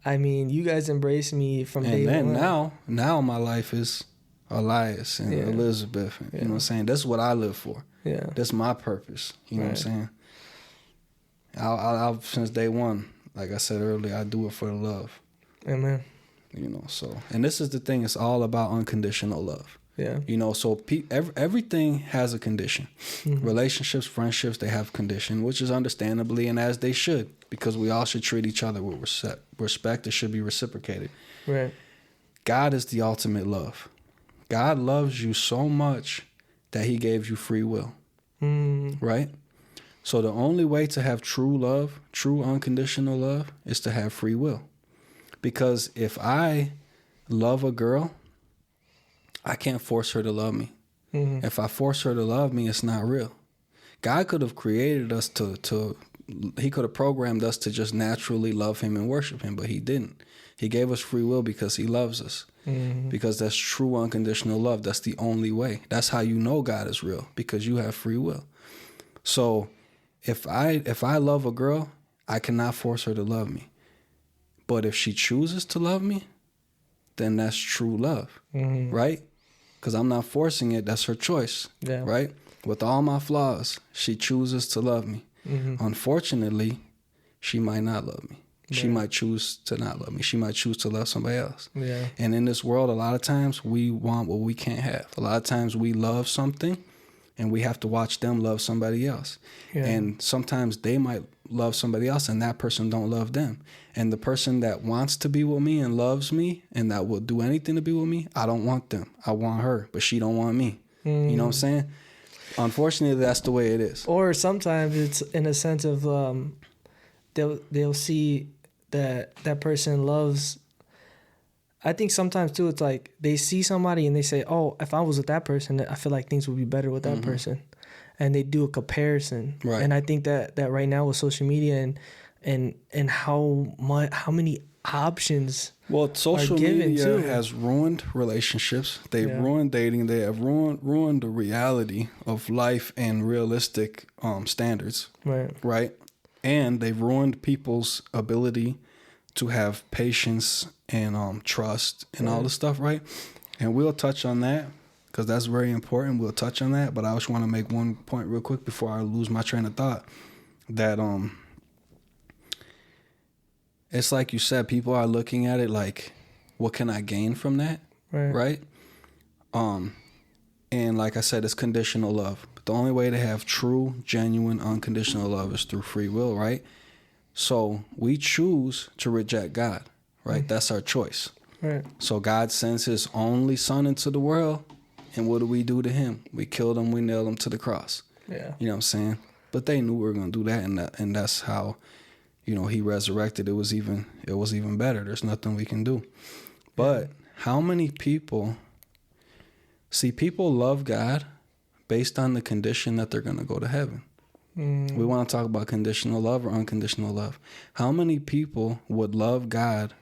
I mean, you guys embraced me from day one. And then now my life is Elias and Elizabeth. You know what I'm saying? That's what I live for. Yeah. That's my purpose. You know what I'm saying? I'll since day one, like I said earlier, I do it for the love. Amen. So, and this is the thing, it's all about unconditional love. Yeah. So everything has a condition. Mm-hmm. Relationships, friendships, they have condition, which is understandably and as they should, because we all should treat each other with respect. It should be reciprocated. Right. God is the ultimate love. God loves you so much that he gave you free will. Right? So the only way to have true love, true unconditional love, is to have free will. Because if I love a girl, I can't force her to love me. Mm-hmm. If I force her to love me, it's not real. God could have created us he could have programmed us to just naturally love him and worship him, but he didn't. He gave us free will because he loves us. Mm-hmm. Because that's true unconditional love. That's the only way. That's how you know God is real, because you have free will. So if I love a girl, I cannot force her to love me. But if she chooses to love me, then that's true love, right? Because I'm not forcing it. That's her choice, right? With all my flaws, she chooses to love me. Mm-hmm. Unfortunately, she might not love me. Right. She might choose to not love me. She might choose to love somebody else. Yeah. And in this world, a lot of times we want what we can't have. A lot of times we love something and we have to watch them love somebody else. Yeah. And sometimes they might love somebody else and that person don't love them. And the person that wants to be with me and loves me and that will do anything to be with me, I don't want them. I want her, but she don't want me. You know what I'm saying? Unfortunately, that's the way it is. Or sometimes it's in a sense of they'll see that person loves. I think sometimes too it's like they see somebody and they say, oh, if I was with that person, I feel like things would be better with that person, and they do a comparison. Right. And I think that right now with social media and how many options. Well, social media too. has ruined relationships. They've ruined dating. They have ruined the reality of life and realistic standards. Right. Right. And they've ruined people's ability to have patience and trust and all this stuff. Right. And we'll touch on that because that's very important. We'll touch on that. But I just want to make one point real quick before I lose my train of thought. That it's like you said, people are looking at it like, what can I gain from that? Right? And like I said, it's conditional love. But the only way to have true, genuine, unconditional love is through free will, right? So we choose to reject God, right? That's our choice. Right. So God sends his only son into the world. And what do we do to him? We killed him. We nailed him to the cross. Yeah. You know what I'm saying? But they knew we were going to do that. And that's how, he resurrected. It was even better. There's nothing we can do. But how many people love God based on the condition that they're going to go to heaven? We want to talk about conditional love or unconditional love. How many people would love God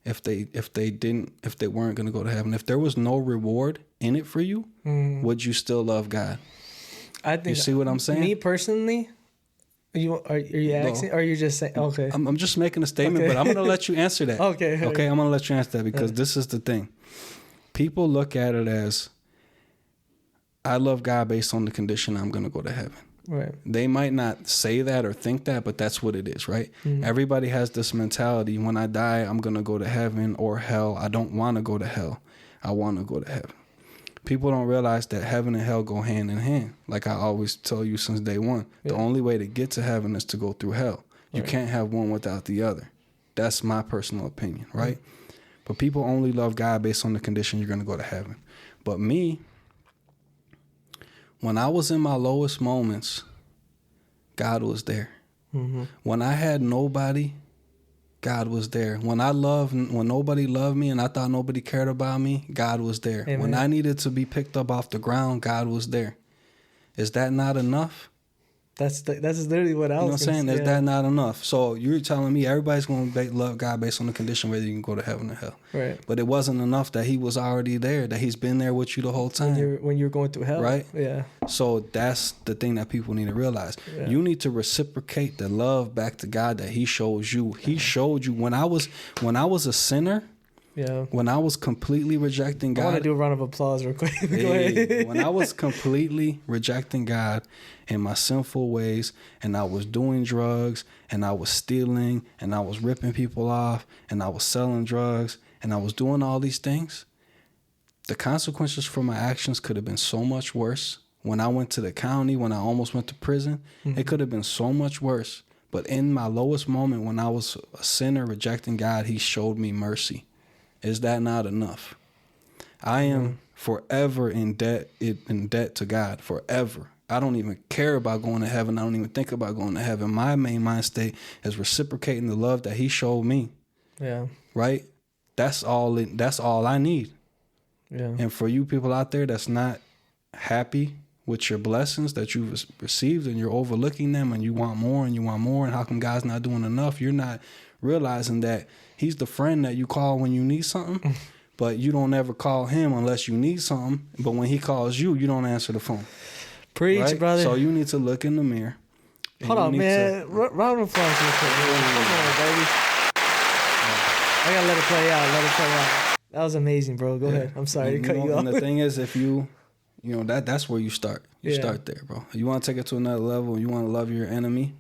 if they weren't going to go to heaven? If there was no reward in it for you, would you still love God? I think. You see what I'm saying? Me personally. Are you asking, or are you just saying? Okay, I'm just making a statement, but I'm gonna let you answer that. Okay, I'm gonna let you answer that because this is the thing. People look at it as, I love God based on the condition I'm gonna go to heaven. Right. They might not say that or think that, but that's what it is, right? Everybody has this mentality: when I die, I'm gonna go to heaven or hell. I don't want to go to hell. I want to go to heaven. People don't realize that heaven and hell go hand in hand. Like I always tell you since day one, the only way to get to heaven is to go through hell. You can't have one without the other. That's my personal opinion, right? But people only love God based on the condition you're going to go to heaven. But me, when I was in my lowest moments, God was there. When I had nobody, God was there. When nobody loved me and I thought nobody cared about me, God was there. Amen. When I needed to be picked up off the ground, God was there. Is that not enough? That's literally what I was. You know what I'm saying? Is that not enough? So you're telling me everybody's going to love God based on the condition whether you can go to heaven or hell. Right. But it wasn't enough that he was already there, that he's been there with you the whole time. When you're going through hell. Right? Yeah. So that's the thing that people need to realize. Yeah. You need to reciprocate the love back to God that he shows you. He showed you when I was a sinner. Yeah. When I was completely rejecting God. I want to do a round of applause real quick. Hey, when I was completely rejecting God in my sinful ways, and I was doing drugs, and I was stealing, and I was ripping people off, and I was selling drugs, and I was doing all these things, the consequences for my actions could have been so much worse. When I went to the county, when I almost went to prison, it could have been so much worse. But in my lowest moment, when I was a sinner rejecting God, he showed me mercy. Is that not enough? I am forever in debt to God, forever. I don't even care about going to heaven. I don't even think about going to heaven. My main mind state is reciprocating the love that he showed me. Yeah. Right? That's all I need. Yeah. And for you people out there that's not happy with your blessings that you've received and you're overlooking them and you want more and how come God's not doing enough? You're not realizing that he's the friend that you call when you need something, but you don't ever call him unless you need something. But when he calls you, you don't answer the phone. Preach, right? Brother. So you need to look in the mirror. Hold on, man. Round of applause. Come on, baby. I gotta let it play out. That was amazing, bro. Go ahead. I'm sorry to cut you off. And the thing is, if you that's where you start. You start there, bro. You want to take it to another level. You want to love your enemy.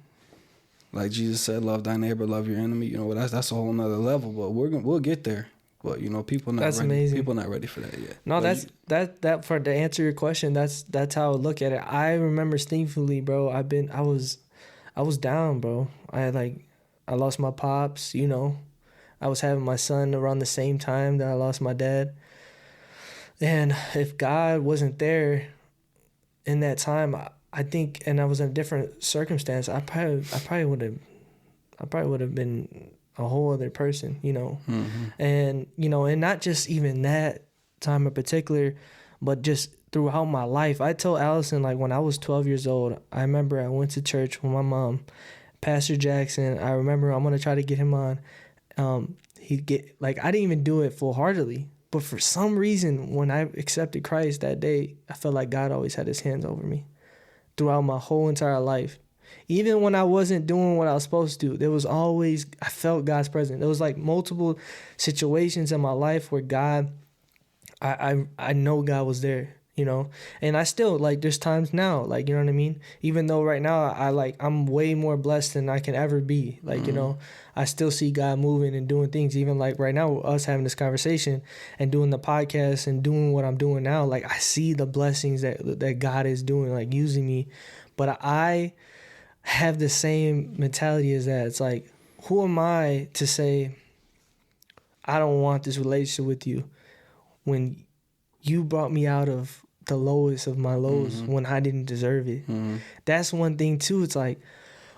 Like Jesus said, love thy neighbor, love your enemy. That's a whole nother level. But we'll get there. But people not ready. Amazing. People not ready for that yet. No, but that for to answer your question, that's how I look at it. I remember distinctly, bro. I was down, bro. I lost my pops. I was having my son around the same time that I lost my dad. And if God wasn't there, in that time, I think, and I was in a different circumstance, I probably would have been a whole other person, you know. And, you know, and not just even that time in particular, but just throughout my life. I told Allison, like, when I was 12 years old, I remember I went to church with my mom, Pastor Jackson. I remember I'm going to try to get him on. I didn't even do it full-heartedly. But for some reason, when I accepted Christ that day, I felt like God always had his hands over me throughout my whole entire life. Even when I wasn't doing what I was supposed to, there was always, I felt God's presence. There was like multiple situations in my life where God, I know God was there, you know. And I still, like, there's times now, like, you know what I mean? Even though right now I'm way more blessed than I can ever be. Like, you know, I still see God moving and doing things. Even like right now, us having this conversation and doing the podcast and doing what I'm doing now, like, I see the blessings that God is doing, like, using me. But I have the same mentality as that. It's like, who am I to say I don't want this relationship with you when you brought me out of the lowest of my lows when I didn't deserve it? That's one thing too. It's like,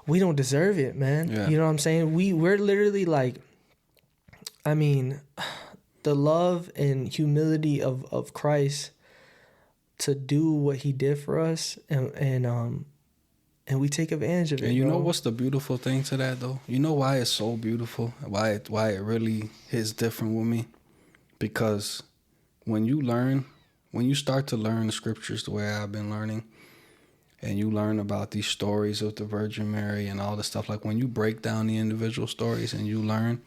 we don't deserve it, man. Yeah. You know what I'm saying? We're literally like, I mean, the love and humility of Christ to do what he did for us, and we take advantage of it. And you know what's the beautiful thing to that, though? You know why it's so beautiful? Why it really hits different with me? Because when you start to learn the scriptures the way I've been learning, and you learn about these stories of the Virgin Mary and all this stuff, like when you break down the individual stories and you learn,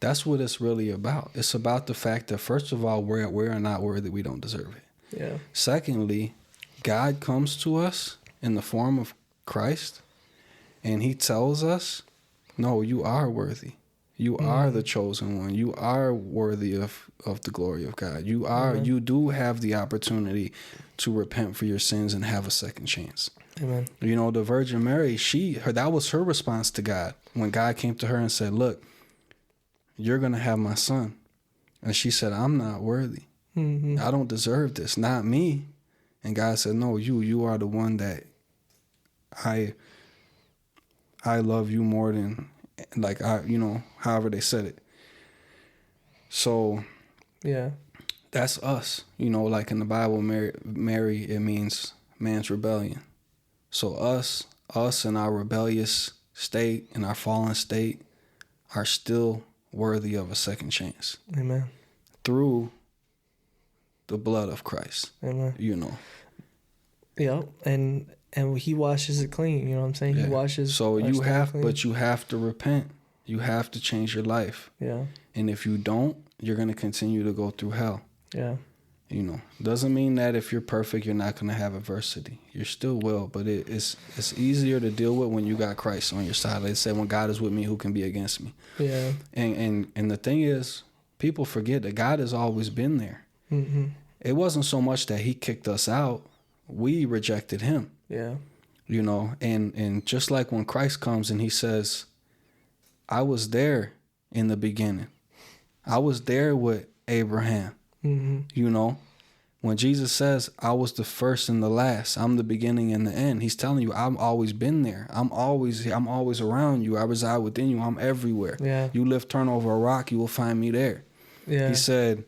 that's what it's really about. It's about the fact that, first of all, we're not worthy. We don't deserve it. Yeah. Secondly, God comes to us in the form of Christ, and he tells us, no, you are worthy. You are the chosen one. You are worthy of the glory of God. You do have the opportunity to repent for your sins and have a second chance. Amen. You know, the Virgin Mary, that was her response to God when God came to her and said, look, you're going to have my son. And she said, I'm not worthy. I don't deserve this. Not me. And God said, no, you are the one that I love you more than, like, however they said it. So yeah, that's us. You know, like in the Bible, Mary, it means man's rebellion. So us in our rebellious state, in our fallen state, are still worthy of a second chance. Amen. Through the blood of Christ. Amen. You know. Yeah, and he washes it clean. You know what I'm saying? Yeah. He washes. So you have to repent. You have to change your life. Yeah. And if you don't, you're gonna continue to go through hell. Yeah. You know, doesn't mean that if you're perfect, you're not gonna have adversity. You still will, but it's easier to deal with when you got Christ on your side. They say, when God is with me, who can be against me? Yeah. And the thing is, people forget that God has always been there. It wasn't so much that he kicked us out. We rejected him. Yeah. You know, and just like when Christ comes and he says, I was there in the beginning. I was there with Abraham. You know, when Jesus says, I was the first and the last, I'm the beginning and the end, he's telling you, I've always been there. I'm always around you. I reside within you. I'm everywhere. Yeah. You turn over a rock, you will find me there. Yeah. He said,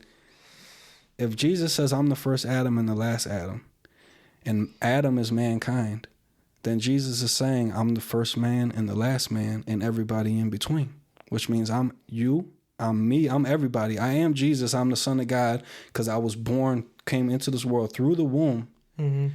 if Jesus says I'm the first Adam and the last Adam, and Adam is mankind, then Jesus is saying I'm the first man and the last man and everybody in between, which means I'm you, I'm me, I'm everybody. I am Jesus. I'm the Son of God because I was born, came into this world through the womb and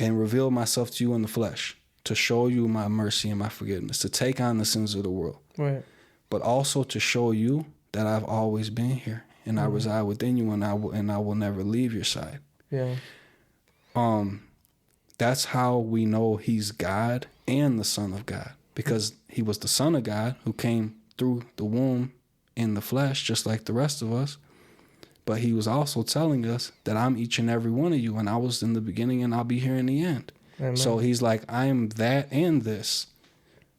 revealed myself to you in the flesh to show you my mercy and my forgiveness, to take on the sins of the world. Right. But also to show you that I've always been here and I reside within you and I will never leave your side. Yeah. That's how we know he's God and the Son of God, because he was the Son of God who came through the womb in the flesh, just like the rest of us. But he was also telling us that I'm each and every one of you, and I was in the beginning and I'll be here in the end. Amen. So he's like, I am that and this,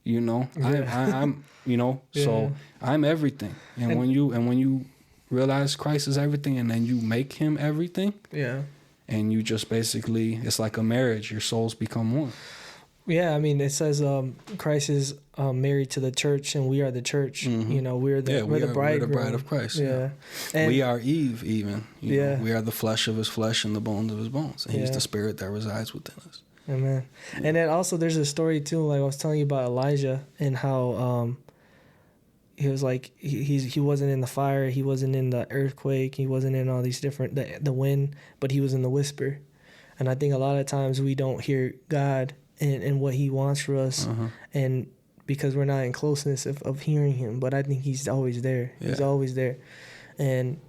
you know, yeah. I'm, you know, yeah. So I'm everything. And when you realize Christ is everything and then you make him everything. Yeah. and you just basically, it's like a marriage. Your souls become one. Yeah, I mean, it says Christ is married to the church, and we are the church. Mm-hmm. You know, we're the We're bride. the bride of Christ. Yeah, and we are Eve, even. You Yeah. know, we are the flesh of his flesh and the bones of his bones. And he's Yeah. the spirit that resides within us. Amen. And then also, there's a story too. Like I was telling you about Elijah and how he was like he wasn't in the fire, he wasn't in the earthquake, he wasn't in all these different the wind, but he was in the whisper. And I think a lot of times we don't hear God and what he wants for us, and because we're not in closeness of hearing him. But I think he's always there. Yeah. He's always there. And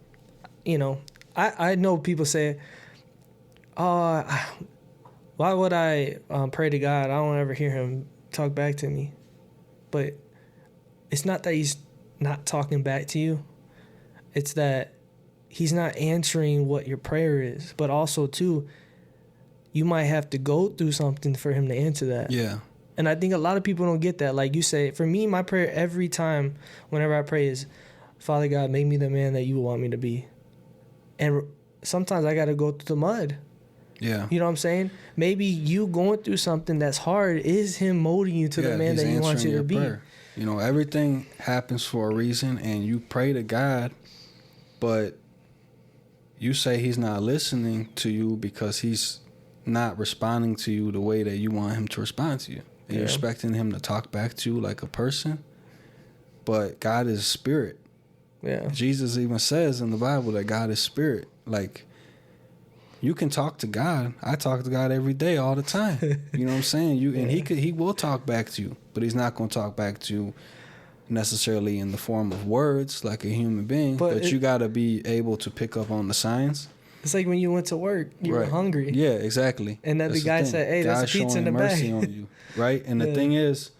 you know, I know people say, oh, why would I pray to God? I don't ever hear him talk back to me. But it's not that he's not talking back to you. It's that he's not answering what your prayer is. But also, too, you might have to go through something for him to answer that. Yeah. And I think a lot of people don't get that. Like you say, for me, my prayer every time, whenever I pray, is, Father God, make me the man that you want me to be. And sometimes I got to go through the mud. Yeah. You know what I'm saying? Maybe you going through something that's hard is him molding you to the man that he wants you to be. Prayer. You know, everything happens for a reason, and you pray to God, but you say he's not listening to you because he's not responding to you the way that you want him to respond to you. And you're expecting him to talk back to you like a person, but God is spirit. Yeah. Jesus even says in the Bible that God is spirit. Like, you can talk to God. I talk to God every day, all the time. You know what I'm saying? And he will talk back to you, but he's not going to talk back to you necessarily in the form of words like a human being. But you got to be able to pick up on the signs. It's like when you went to work, you were hungry. Yeah, exactly. And then the guy said, "Hey, there's a pizza in the bag." mercy on you, right? And the thing is,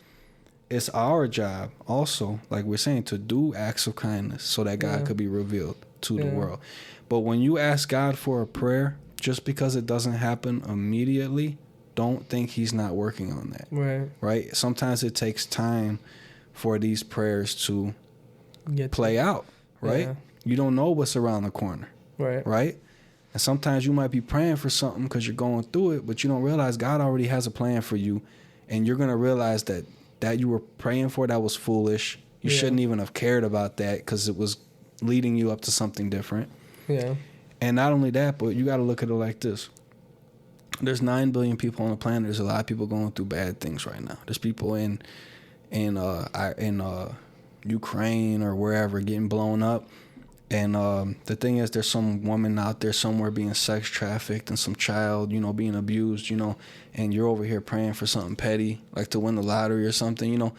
it's our job also, like we're saying, to do acts of kindness so that God could be revealed to the world. But when you ask God for a prayer, just because it doesn't happen immediately, don't think he's not working on that. Right? Sometimes it takes time for these prayers to play out, right? Yeah. You don't know what's around the corner. Right? And sometimes you might be praying for something because you're going through it, but you don't realize God already has a plan for you, and you're going to realize that you were praying for, that was foolish. You shouldn't even have cared about that because it was leading you up to something different. Yeah. And not only that, but you got to look at it like this. There's 9 billion people on the planet. There's a lot of people going through bad things right now. There's people in Ukraine or wherever getting blown up. And the thing is, there's some woman out there somewhere being sex trafficked and some child, being abused, and you're over here praying for something petty, like to win the lottery or something,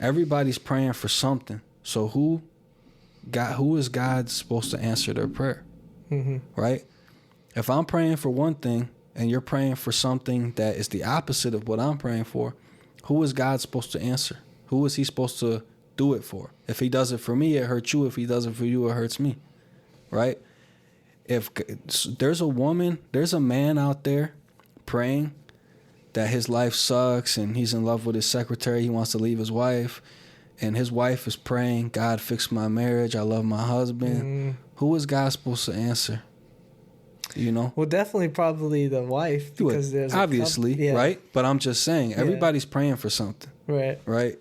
Everybody's praying for something. So who is God supposed to answer their prayer? Mm-hmm. Right? If I'm praying for one thing and you're praying for something that is the opposite of what I'm praying for, who is God supposed to answer? Who is he supposed to do it for? If he does it for me, it hurts you. If he does it for you, it hurts me. Right? If there's a man out there praying that his life sucks and he's in love with his secretary, he wants to leave his wife, and his wife is praying, God, fix my marriage, I love my husband. Who is God supposed to answer? Well, definitely probably the wife, because there's obviously, right? But I'm just saying, everybody's praying for something. Right?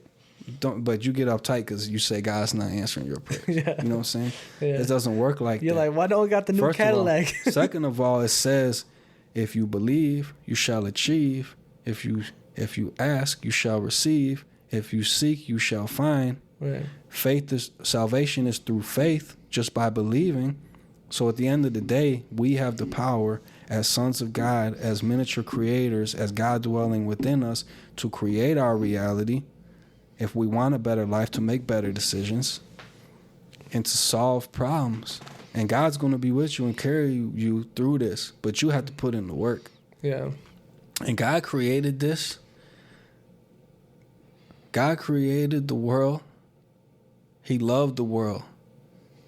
But you get uptight because you say God's not answering your prayers. You know what I'm saying? It doesn't work like that. You're like, why don't we got the new Cadillac? Second of all, it says, if you believe, you shall achieve. If you ask, you shall receive. If you seek, you shall find. Right. Salvation is through faith, just by believing. So at the end of the day, we have the power as sons of God, as miniature creators, as God dwelling within us, to create our reality. If we want a better life, to make better decisions and to solve problems. And God's going to be with you and carry you through this, but you have to put in the work. Yeah. And God created this. God created the world. He loved the world,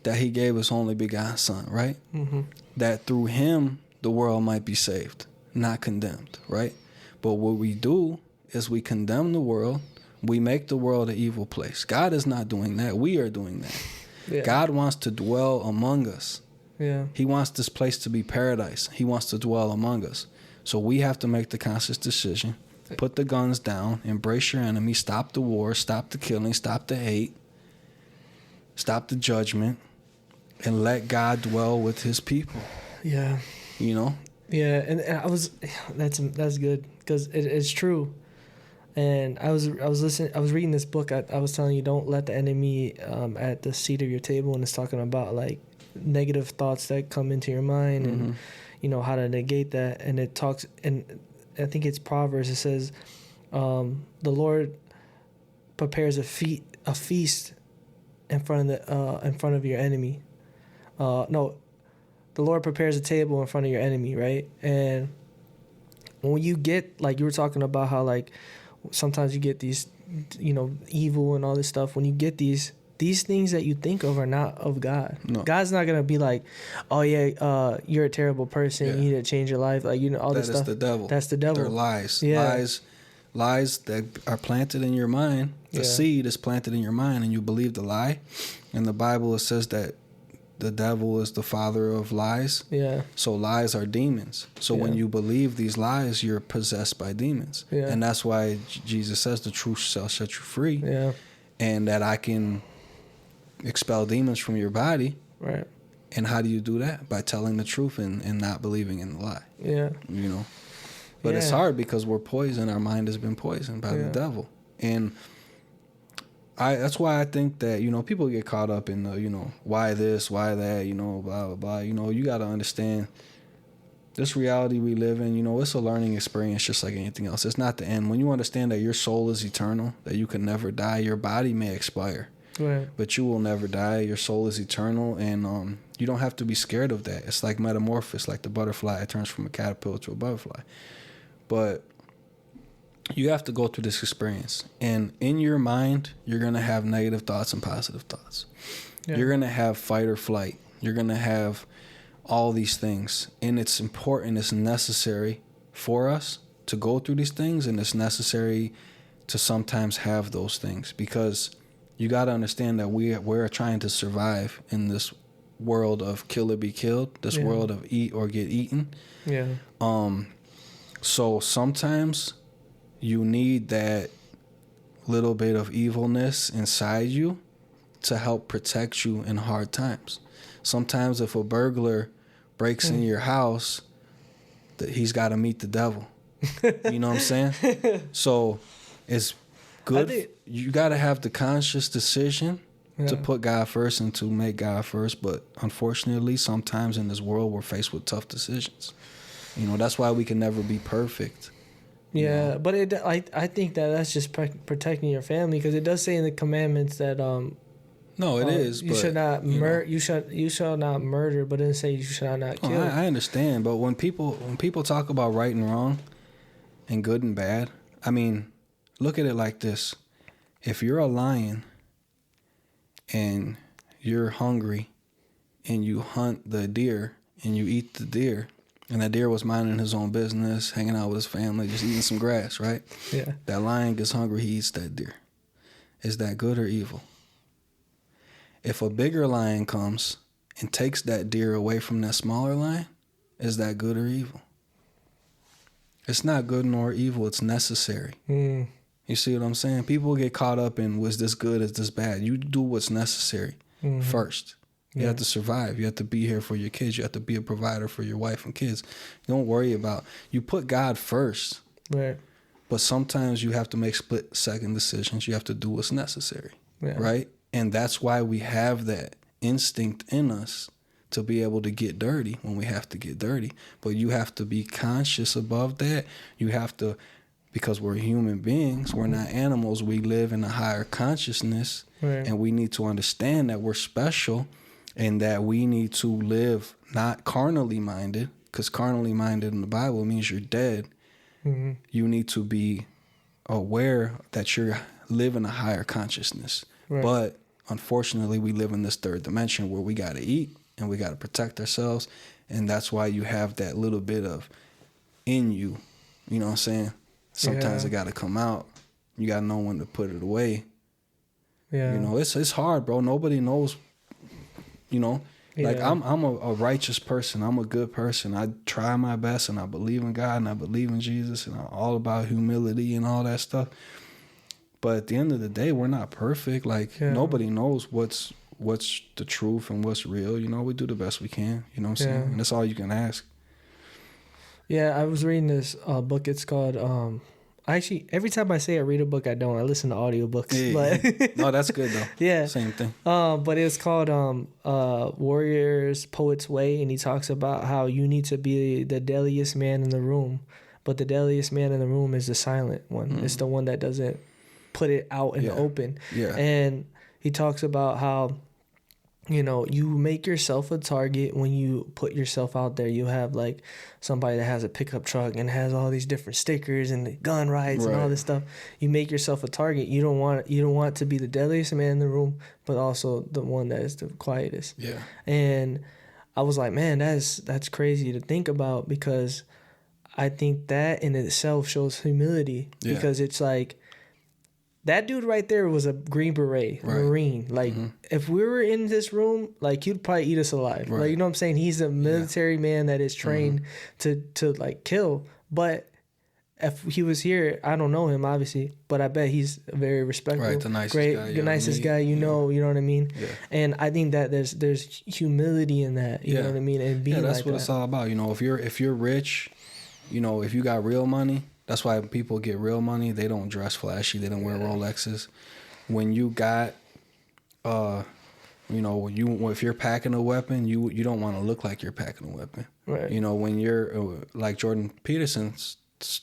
that he gave his only begotten son, right? Mm-hmm. That through him, the world might be saved, not condemned, right? But what we do is we condemn the world. We make the world an evil place. God is not doing that. We are doing that. Yeah. God wants to dwell among us. Yeah. He wants this place to be paradise. He wants to dwell among us. So we have to make the conscious decision. Put the guns down. Embrace your enemy. Stop the war. Stop the killing. Stop the hate. Stop the judgment. And let God dwell with his people. Yeah. You know? Yeah, and that's good because it's true. And I was reading this book. I was telling you, don't let the enemy at the seat of your table, and it's talking about like negative thoughts that come into your mind, and you know how to negate that. And it talks, and I think it's Proverbs. It says, the Lord prepares a feast in front of your enemy. No, the Lord prepares a table in front of your enemy, right? And when you get, like you were talking about how like sometimes you get these, you know, evil and all this stuff. When you get these things that you think of are not of God. No. God's not gonna be like, oh yeah, you're a terrible person. You need to change your life. Like, you know, all this stuff. That is the devil. That's the devil. They're lies. Yeah. Lies that are planted in your mind. The seed is planted in your mind, and you believe the lie. In the Bible, it says that the devil is the father of lies. Yeah. So lies are demons. So when you believe these lies, you're possessed by demons. Yeah. And that's why Jesus says the truth shall set you free. Yeah. And that I can expel demons from your body. Right. And how do you do that? By telling the truth and not believing in the lie. Yeah. You know? But it's hard because we're poisoned. Our mind has been poisoned by the devil. And that's why I think that, you know, people get caught up in the, you know, why this, why that, you know, blah, blah, blah. You know, you got to understand this reality we live in, you know, it's a learning experience just like anything else. It's not the end. When you understand that your soul is eternal, that you can never die, your body may expire. Right. But you will never die. Your soul is eternal, and you don't have to be scared of that. It's like metamorphosis, like the butterfly. It turns from a caterpillar to a butterfly. But you have to go through this experience. And in your mind, you're going to have negative thoughts and positive thoughts. Yeah. You're going to have fight or flight. You're going to have all these things. And it's important, it's necessary for us to go through these things, and it's necessary to sometimes have those things, because you got to understand that we're trying to survive in this world of kill or be killed, this world of eat or get eaten. Yeah. So sometimes you need that little bit of evilness inside you to help protect you in hard times. Sometimes if a burglar breaks in your house, that he's got to meet the devil. You know what I'm saying? So it's good. You got to have the conscious decision to put God first and to make God first. But unfortunately, sometimes in this world, we're faced with tough decisions. You know, that's why we can never be perfect. Yeah, know? But I think that's just protecting your family, because it does say in the commandments that no, it is. You should not murder. You shall not murder, but it didn't say you shall not kill. I understand, but when people talk about right and wrong, and good and bad, I mean, look at it like this: if you're a lion, and you're hungry, and you hunt the deer, and you eat the deer. And that deer was minding his own business, hanging out with his family, just eating some grass, right? Yeah. That lion gets hungry, he eats that deer. Is that good or evil? If a bigger lion comes and takes that deer away from that smaller lion, is that good or evil? It's not good nor evil, it's necessary. Mm. You see what I'm saying? People get caught up in, was this good, is this bad? You do what's necessary first. You have to survive. You have to be here for your kids. You have to be a provider for your wife and kids. Don't worry about, you put God first. Right. But sometimes you have to make split-second decisions. You have to do what's necessary. Yeah. Right? And that's why we have that instinct in us to be able to get dirty when we have to get dirty. But you have to be conscious above that. You have to, because we're human beings, we're not animals. We live in a higher consciousness. Right. And we need to understand that we're special. And that we need to live not carnally minded, because carnally minded in the Bible means you're dead. Mm-hmm. You need to be aware that you're living a higher consciousness. Right. But unfortunately, we live in this third dimension where we got to eat and we got to protect ourselves. And that's why you have that little bit of in you. You know what I'm saying? Sometimes it got to come out. You got to know when to put it away. Yeah. You know, it's hard, bro. Nobody knows. You know, Like I'm a righteous person. I'm a good person. I try my best, and I believe in God, and I believe in Jesus, and I'm all about humility and all that stuff. But at the end of the day, we're not perfect. Like nobody knows what's the truth and what's real. You know, we do the best we can. You know what I'm saying? And that's all you can ask. Yeah, I was reading this book. It's called actually, every time I say I read a book, I don't. I listen to audiobooks. Yeah. But No, that's good though. Yeah. Same thing. But it's called Warrior's Poet's Way, and he talks about how you need to be the deadliest man in the room, but the deadliest man in the room is the silent one. It's the one that doesn't put it out in the open. Yeah. And he talks about how, you know, you make yourself a target when you put yourself out there. You have like somebody that has a pickup truck and has all these different stickers and gun rights and all this stuff. You make yourself a target. You don't want to be the deadliest man in the room, but also the one that is the quietest. Yeah. And I was like, man, that's crazy to think about, because I think that in itself shows humility, because it's like, that dude right there was a Green Beret, Marine. Like, if we were in this room, like, he'd probably eat us alive. Like, you know what I'm saying? He's a military man that is trained to like, kill. But if he was here, I don't know him, obviously, but I bet he's very respectful. The nicest guy, you know what I mean? Yeah. And I think that there's humility in that, you know what I mean? And being that's like what that. it's all about. You know, if you're rich, you know, if you got real money, that's why people get real money. They don't dress flashy. They don't wear Rolexes. When you got, you know, if you're packing a weapon, you don't want to look like you're packing a weapon. Right. You know, when you're like Jordan Peterson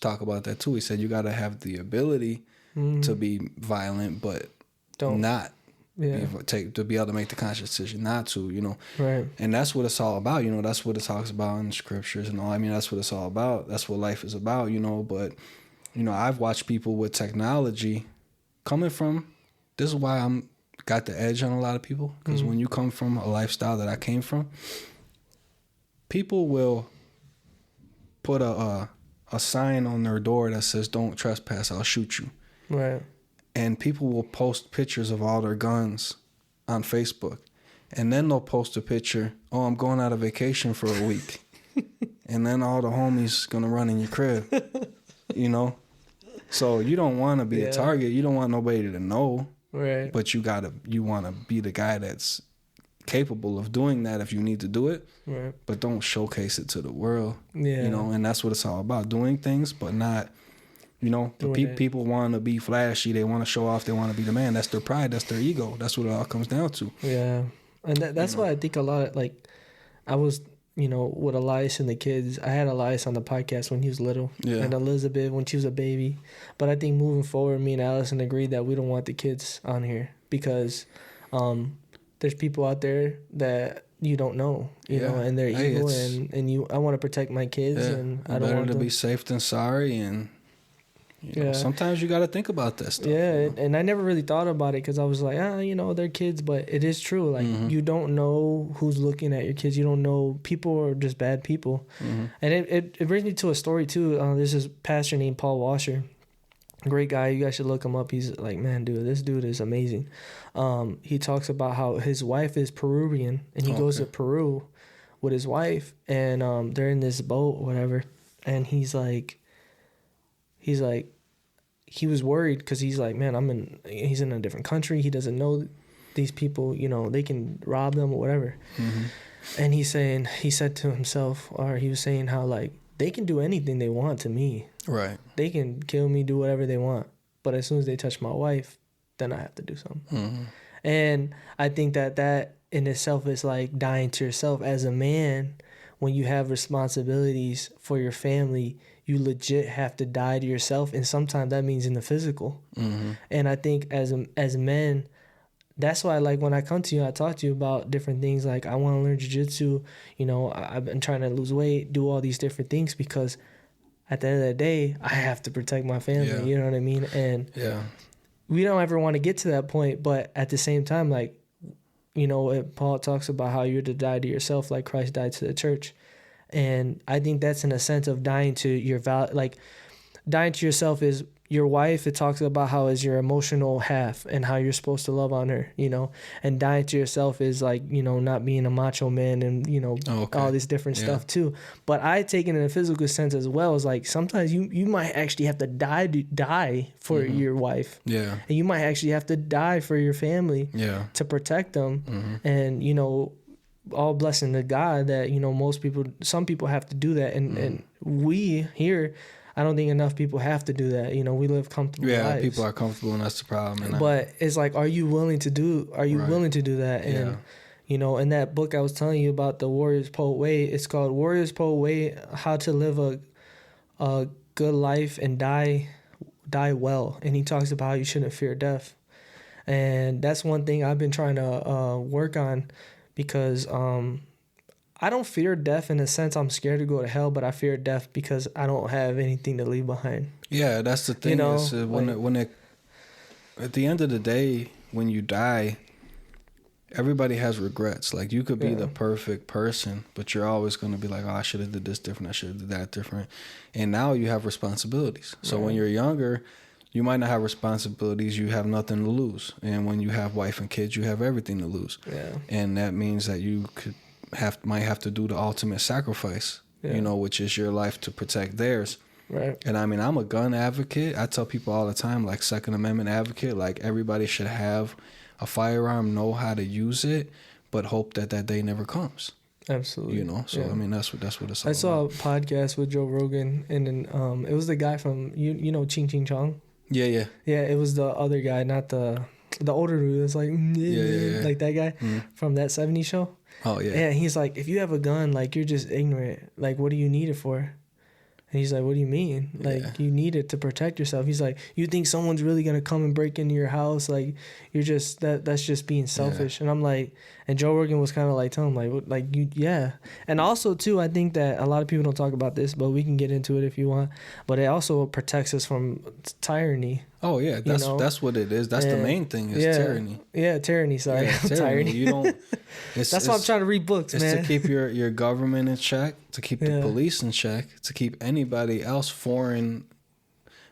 talk about that too. He said you got to have the ability to be violent, but not. To be able to make the conscious decision not to, you know. Right. And that's what it's all about, you know. That's what it talks about in the scriptures and all. I mean, that's what it's all about. That's what life is about, you know. But, you know, I've watched people with technology coming from, this is why I'm got the edge on a lot of people. Because when you come from a lifestyle that I came from, people will put a sign on their door that says, "Don't trespass, I'll shoot you." Right. And people will post pictures of all their guns on Facebook. And then they'll post a picture, "Oh, I'm going out on vacation for a week." And then all the homies going to run in your crib, you know? So you don't want to be a target. You don't want nobody to know. Right. But you want to be the guy that's capable of doing that if you need to do it. Right. But don't showcase it to the world. Yeah. You know, and that's what it's all about. Doing things, but not... You know, people want to be flashy. They want to show off. They want to be the man. That's their pride. That's their ego. That's what it all comes down to. Yeah. And that's why I think a lot of, like, I was, you know, with Elias and the kids. I had Elias on the podcast when he was little. Yeah. And Elizabeth when she was a baby. But I think moving forward, me and Allison agreed that we don't want the kids on here because there's people out there that you don't know, you know, and they're evil. And I want to protect my kids. And I don't want to be safe than sorry. And... You know, sometimes you got to think about that stuff. Yeah, you know? And I never really thought about it because I was like, you know, they're kids. But it is true. Like, you don't know who's looking at your kids. You don't know. People are just bad people. And it brings me to a story, too. There's this pastor named Paul Washer. Great guy. You guys should look him up. He's like, man, dude, this dude is amazing. He talks about how his wife is Peruvian. And he goes to Peru with his wife. And they're in this boat or whatever. And he's like, he was worried because he's like, man, he's in a different country. He doesn't know these people, you know, they can rob them or whatever. And he said to himself, or he was saying how, like, they can do anything they want to me. Right. They can kill me, do whatever they want. But as soon as they touch my wife, then I have to do something. And I think that in itself is like dying to yourself as a man. When you have responsibilities for your family, you legit have to die to yourself, and sometimes that means in the physical. And I think as men, that's why, like, when I come to you, I talk to you about different things. Like, I want to learn jiu-jitsu. You know, I've been trying to lose weight, do all these different things because at the end of the day, I have to protect my family. You know what I mean? And we don't ever want to get to that point, but at the same time, like, you know, Paul talks about how you're to die to yourself like Christ died to the church. And I think that's in a sense of dying to your value. Like, dying to yourself is your wife, it talks about how is your emotional half and how you're supposed to love on her, you know, and dying to yourself is like, you know, not being a macho man and, you know, all this different stuff too. But I take it in a physical sense as well. It's like sometimes you might actually have to die for your wife. Yeah. And you might actually have to die for your family to protect them. And, you know, all blessing to God that, you know, some people have to do that. And we here, I don't think enough people have to do that. You know, we live comfortable lives. Yeah, people are comfortable, and that's the problem. But it's like, are you willing to do that? And, you know, in that book I was telling you about, the Warriors Poet Way, it's called Warriors Poet Way, How to Live a Good Life and Die Well. And he talks about how you shouldn't fear death. And that's one thing I've been trying to work on, because I don't fear death in a sense I'm scared to go to hell, but I fear death because I don't have anything to leave behind. Yeah, that's the thing. You know, at the end of the day, when you die, everybody has regrets. Like, you could be the perfect person, but you're always going to be like, oh, I should have did this different. I should have did that different. And now you have responsibilities. So when you're younger, you might not have responsibilities. You have nothing to lose. And when you have wife and kids, you have everything to lose. Yeah. And that means that you might have to do the ultimate sacrifice, you know, which is your life to protect theirs. Right. And I mean, I'm a gun advocate. I tell people all the time, like, Second Amendment advocate, like, everybody should have a firearm, know how to use it, but hope that day never comes. Absolutely. You know, so I mean, that's what it's all about. I saw a podcast with Joe Rogan, and then it was the guy from you know Ching Ching Chong. Yeah. It was the other guy, not the older dude. It's like like that guy from that '70s show. Oh yeah. Yeah, he's like, if you have a gun, like, you're just ignorant. Like, what do you need it for? And he's like, what do you mean? Like, you need it to protect yourself. He's like, you think someone's really gonna come and break into your house? Like, you're just that's just being selfish. And I'm like, and Joe Rogan was kind of like telling him, like you, And also too, I think that a lot of people don't talk about this, but we can get into it if you want. But it also protects us from tyranny. Oh yeah, that's what it is. That's the main thing is tyranny. Yeah, tyranny. Sorry, tyranny. You don't. That's why I'm trying to read books, man. It's to keep your government in check, to keep the police in check, to keep anybody else, foreign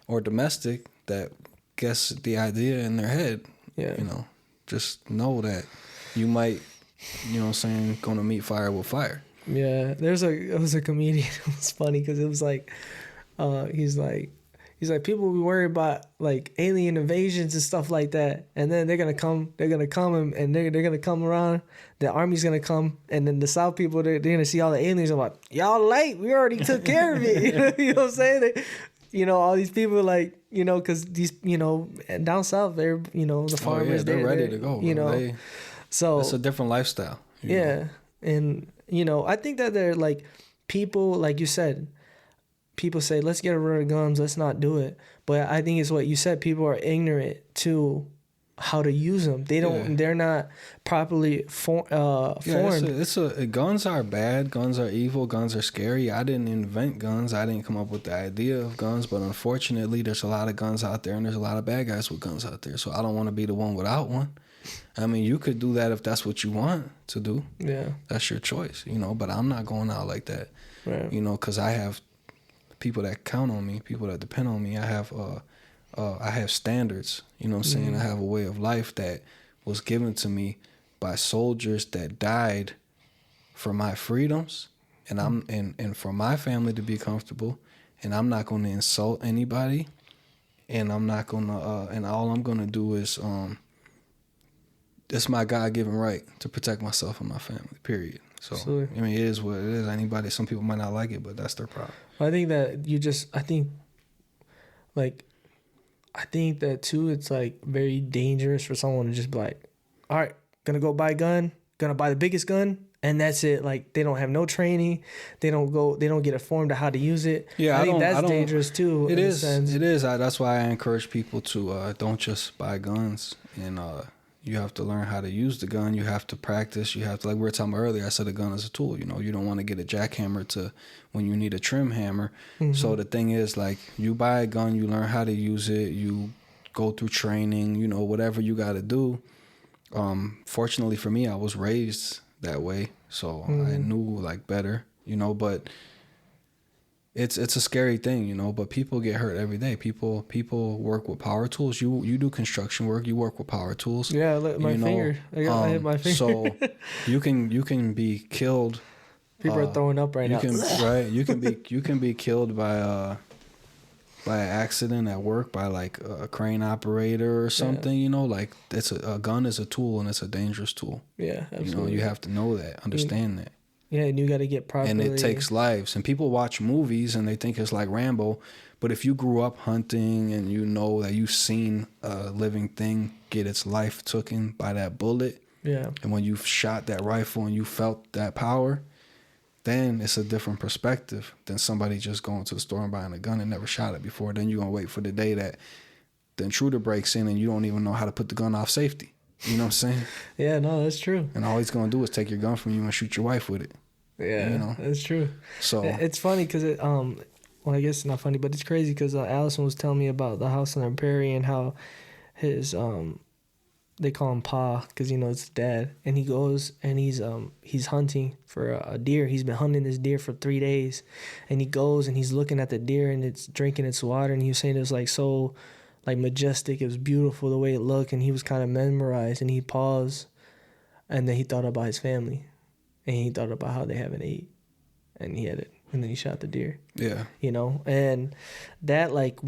or domestic, that gets the idea in their head. Yeah, you know, just know that you might, you know what I'm saying, gonna meet fire with fire. Yeah, it was a comedian. It was funny because it was like, he's like, people be worried about like alien invasions and stuff like that, and then they're gonna come and they're gonna come around. The army's gonna come, and then the South people they're gonna see all the aliens. I'm like, y'all late. We already took care of it. You know what I'm saying? You know, all these people, like, you know, because these, you know, down south, they're, you know, the farmers. They're ready to go. You know, so it's a different lifestyle. You know? And you know, I think that they're like people, like you said. People say, let's get rid of guns, let's not do it. But I think it's what you said, people are ignorant to how to use them. They're not properly formed. Guns are bad, guns are evil, guns are scary. I didn't invent guns, I didn't come up with the idea of guns, but unfortunately there's a lot of guns out there, and there's a lot of bad guys with guns out there. So I don't want to be the one without one. I mean, you could do that if that's what you want to do. Yeah. That's your choice, you know, but I'm not going out like that. Right. You know, because I have people that count on me, people that depend on me. I have standards, you know what I'm saying? I have a way of life that was given to me by soldiers that died for my freedoms, and and for my family to be comfortable, and I'm not going to insult anybody, and I'm not going to and all I'm going to do is it's my God-given right to protect myself and my family, period. So, absolutely. I mean, it is what it is. Some people might not like it, but that's their problem. I think that I think that too, it's like very dangerous for someone to just be like, all right, gonna go buy a gun, gonna buy the biggest gun, and that's it. Like, they don't have no training. They don't get informed on how to use it. Yeah, I think that's dangerous too. It is. That's why I encourage people to don't just buy guns, and you have to learn how to use the gun. You have to practice. You have to, like we were talking about earlier, I said a gun is a tool. You know, you don't want to get a jackhammer to when you need a trim hammer. Mm-hmm. So the thing is, like, you buy a gun, you learn how to use it, you go through training, you know, whatever you got to do. Fortunately for me, I was raised that way, so I knew, like, better, you know, but it's a scary thing, you know, but people get hurt every day. People work with power tools. You do construction work, you work with power tools. Yeah, my finger. I hit my finger. So you can be killed. People are throwing up right now. You can be killed by an accident at work, by like a crane operator or something, you know, like it's a gun is a tool, and it's a dangerous tool. Yeah, absolutely. You know, you have to know that, understand that. Yeah, and you got to get properly. And it takes lives. And people watch movies and they think it's like Rambo. But if you grew up hunting and you know that you've seen a living thing get its life taken by that bullet. Yeah. And when you've shot that rifle and you felt that power, then it's a different perspective than somebody just going to the store and buying a gun and never shot it before. Then you're going to wait for the day that the intruder breaks in and you don't even know how to put the gun off safety. You know what I'm saying? Yeah, no, that's true. And all he's going to do is take your gun from you and shoot your wife with it. Yeah, you know? That's true. So it's funny because well, I guess it's not funny, but it's crazy because Allison was telling me about the house on the prairie and how his they call him Pa because, you know, it's dad, and he goes and he's hunting for a deer. He's been hunting this deer for 3 days, and he goes and he's looking at the deer and it's drinking its water, and he was saying it was like so like majestic. It was beautiful the way it looked, and he was kind of mesmerized, and he paused, and then he thought about his family, and he thought about how they haven't ate, and he had it, and then he shot the deer. Yeah, you know, and that like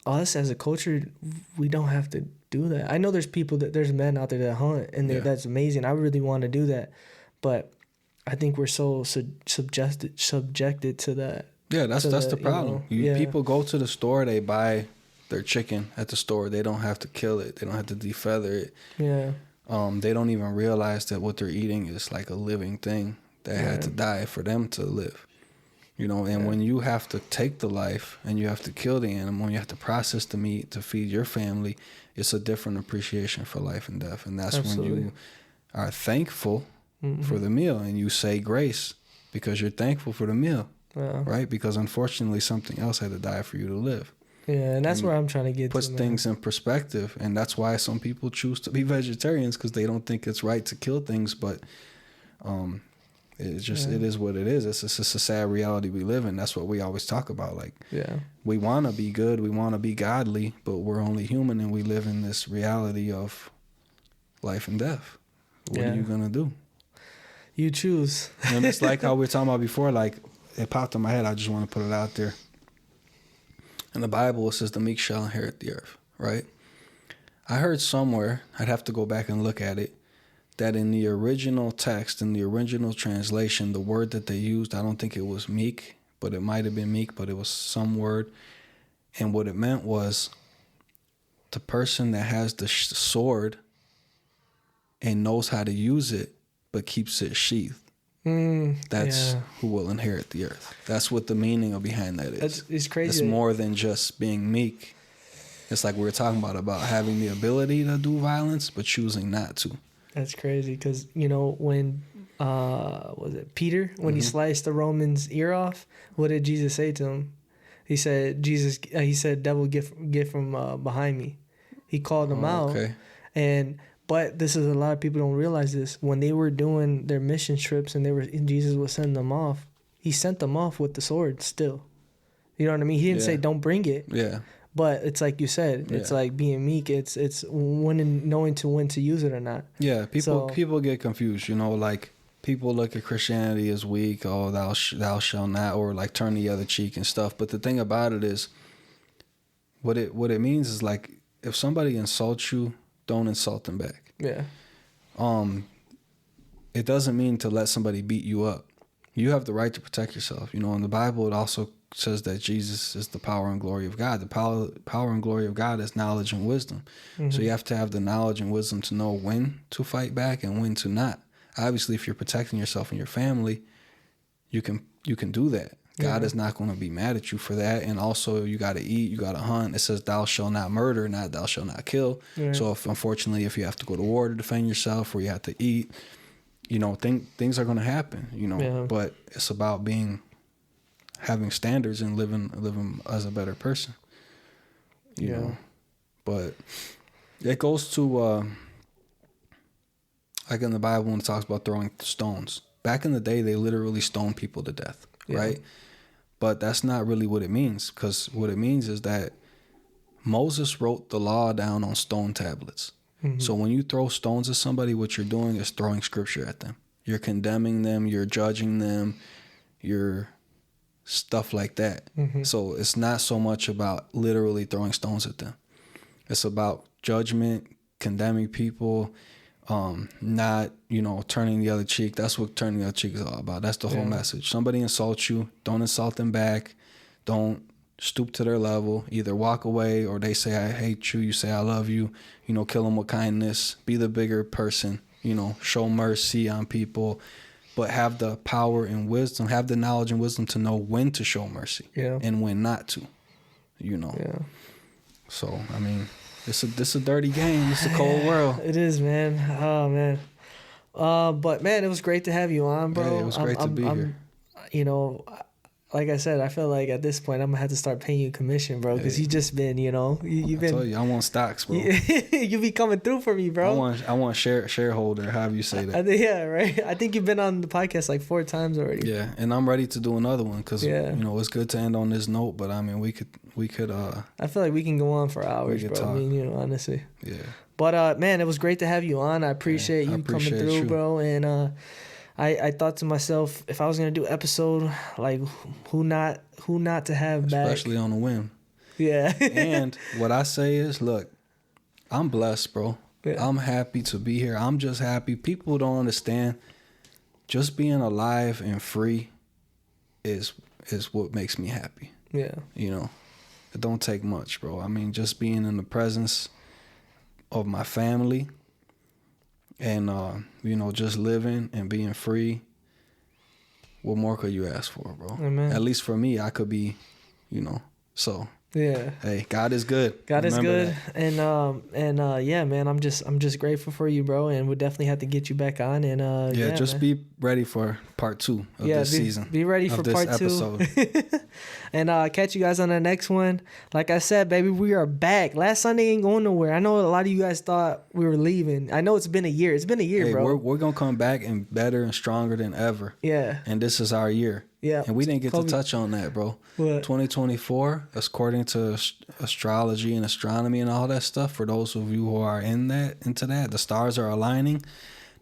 us as a culture, we don't have to do that. I know there's men out there that hunt, and that's amazing. I really want to do that, but I think we're so subjected to that. Yeah, that's the problem. People go to the store, they buy their chicken at the store. They don't have to kill it. They don't have to defeather it. Yeah. They don't even realize that what they're eating is like a living thing that had to die for them to live. You know, and when you have to take the life and you have to kill the animal, you have to process the meat to feed your family, it's a different appreciation for life and death. And that's when you are thankful for the meal and you say grace because you're thankful for the meal, right? Because unfortunately something else had to die for you to live. Yeah, and that's where I'm trying to get puts things in perspective, and that's why some people choose to be vegetarians because they don't think it's right to kill things, but it's just it is what it is. It's just a sad reality we live in. That's what we always talk about. Like, we want to be good, we want to be godly, but we're only human, and we live in this reality of life and death. What are you gonna do? You choose. And it's like how we were talking about before. Like, it popped in my head. I just want to put it out there. In the Bible, it says the meek shall inherit the earth, right? I heard somewhere, I'd have to go back and look at it, that in the original text, in the original translation, the word that they used, I don't think it was meek, but it might have been meek, but it was some word. And what it meant was the person that has the sword and knows how to use it, but keeps it sheathed. That's who will inherit the earth. That's what the meaning behind that is. It's crazy. It's more than just being meek. It's like we were talking about having the ability to do violence, but choosing not to. That's crazy because, you know, when, was it Peter? When he sliced the Roman's ear off, what did Jesus say to him? He said, devil, get from behind me. He called him out. Okay. But this is a lot of people don't realize this. When they were doing their mission trips and Jesus was sending them off, he sent them off with the sword still. You know what I mean? He didn't say don't bring it. Yeah. But it's like you said, it's like being meek. It's knowing when to use it or not. Yeah, people get confused. You know, like people look at Christianity as weak. Oh, thou shalt not, or like turn the other cheek and stuff. But the thing about it is, what it means is like if somebody insults you, don't insult them back. Yeah. It doesn't mean to let somebody beat you up. You have the right to protect yourself. You know, in the Bible, it also says that Jesus is the power and glory of God. The power and glory of God is knowledge and wisdom. So you have to have the knowledge and wisdom to know when to fight back and when to not. Obviously, if you're protecting yourself and your family, you can do that. God is not going to be mad at you for that. And also, you got to eat, you got to hunt. It says, thou shalt not murder, not thou shalt not kill. Yeah. So, unfortunately, if you have to go to war to defend yourself or you have to eat, you know, things are going to happen, you know. Yeah. But it's about having standards and living as a better person, you know. But it goes to, like in the Bible when it talks about throwing stones. Back in the day, they literally stoned people to death, right? But that's not really what it means, because what it means is that Moses wrote the law down on stone tablets. Mm-hmm. So when you throw stones at somebody, what you're doing is throwing scripture at them. You're condemning them, you're judging them, you're stuff like that. Mm-hmm. So it's not so much about literally throwing stones at them. It's about judgment, condemning people, not, turning the other cheek. That's what turning the other cheek is all about. That's the whole message. Somebody insults you, don't insult them back. Don't stoop to their level. Either walk away, or they say, I hate you, you say, I love you. Kill them with kindness. Be the bigger person. Show mercy on people. But have the power and wisdom, have the knowledge and wisdom to know when to show mercy and when not to, Yeah. So, I mean, this a dirty game. It's a cold world. It is, man. Oh, man. But, man, it was great to have you on, bro. Yeah, it was great to be here. Like I said, I feel like at this point I'm gonna have to start paying you commission, bro, because you just been, you've been. I told you, I want stocks, bro. You be coming through for me, bro. I want shareholder, however you say that. Yeah, right. I think you've been on the podcast like 4 times already. Yeah, and I'm ready to do another one because it's good to end on this note. But I mean, we could. I feel like we can go on for hours, bro. Talk. I mean, honestly. Yeah. But man, it was great to have you on. I appreciate you coming through, bro, and. I thought to myself, if I was gonna do an episode, like who not to have back, especially on a whim. Yeah. And what I say is, look, I'm blessed, bro. Yeah. I'm happy to be here. I'm just happy. People don't understand. Just being alive and free is what makes me happy. Yeah. It don't take much, bro. I mean, just being in the presence of my family. And, just living and being free. What more could you ask for, bro? Amen. At least for me, I could be, so. Yeah. Hey, God is good. God is good. That. And yeah, man, I'm just grateful for you, bro. And we'll definitely have to get you back on. And just be ready for part 2 of this season. Be ready for part 2. And catch you guys on the next one. Like I said, baby, we are back. Last Sunday ain't going nowhere. I know a lot of you guys thought we were leaving. I know it's been a year. It's been a year, bro. We're gonna come back and better and stronger than ever. Yeah. And this is our year. Yeah. And we didn't get to touch on that, bro. What? 2024, according to astrology and astronomy and all that stuff, for those of you who are into that, the stars are aligning.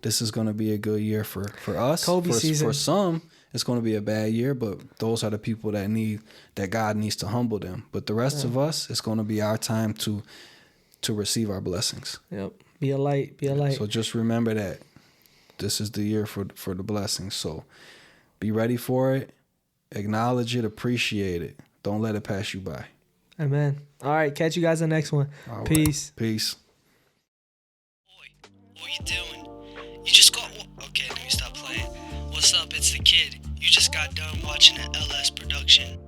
This is going to be a good year for us. Kobe season. For some, it's going to be a bad year, but those are the people that God needs to humble them. But the rest of us, it's going to be our time to receive our blessings. Yep. Be a light. Be a light. So just remember that this is the year for the blessings. So be ready for it. Acknowledge it. Appreciate it. Don't let it pass you by. Amen. All right. Catch you guys on the next one. All Peace. Right. Peace. Boy, what you doing? You just got... Okay, let me stop playing. What's up? It's the kid. You just got done watching an LS production.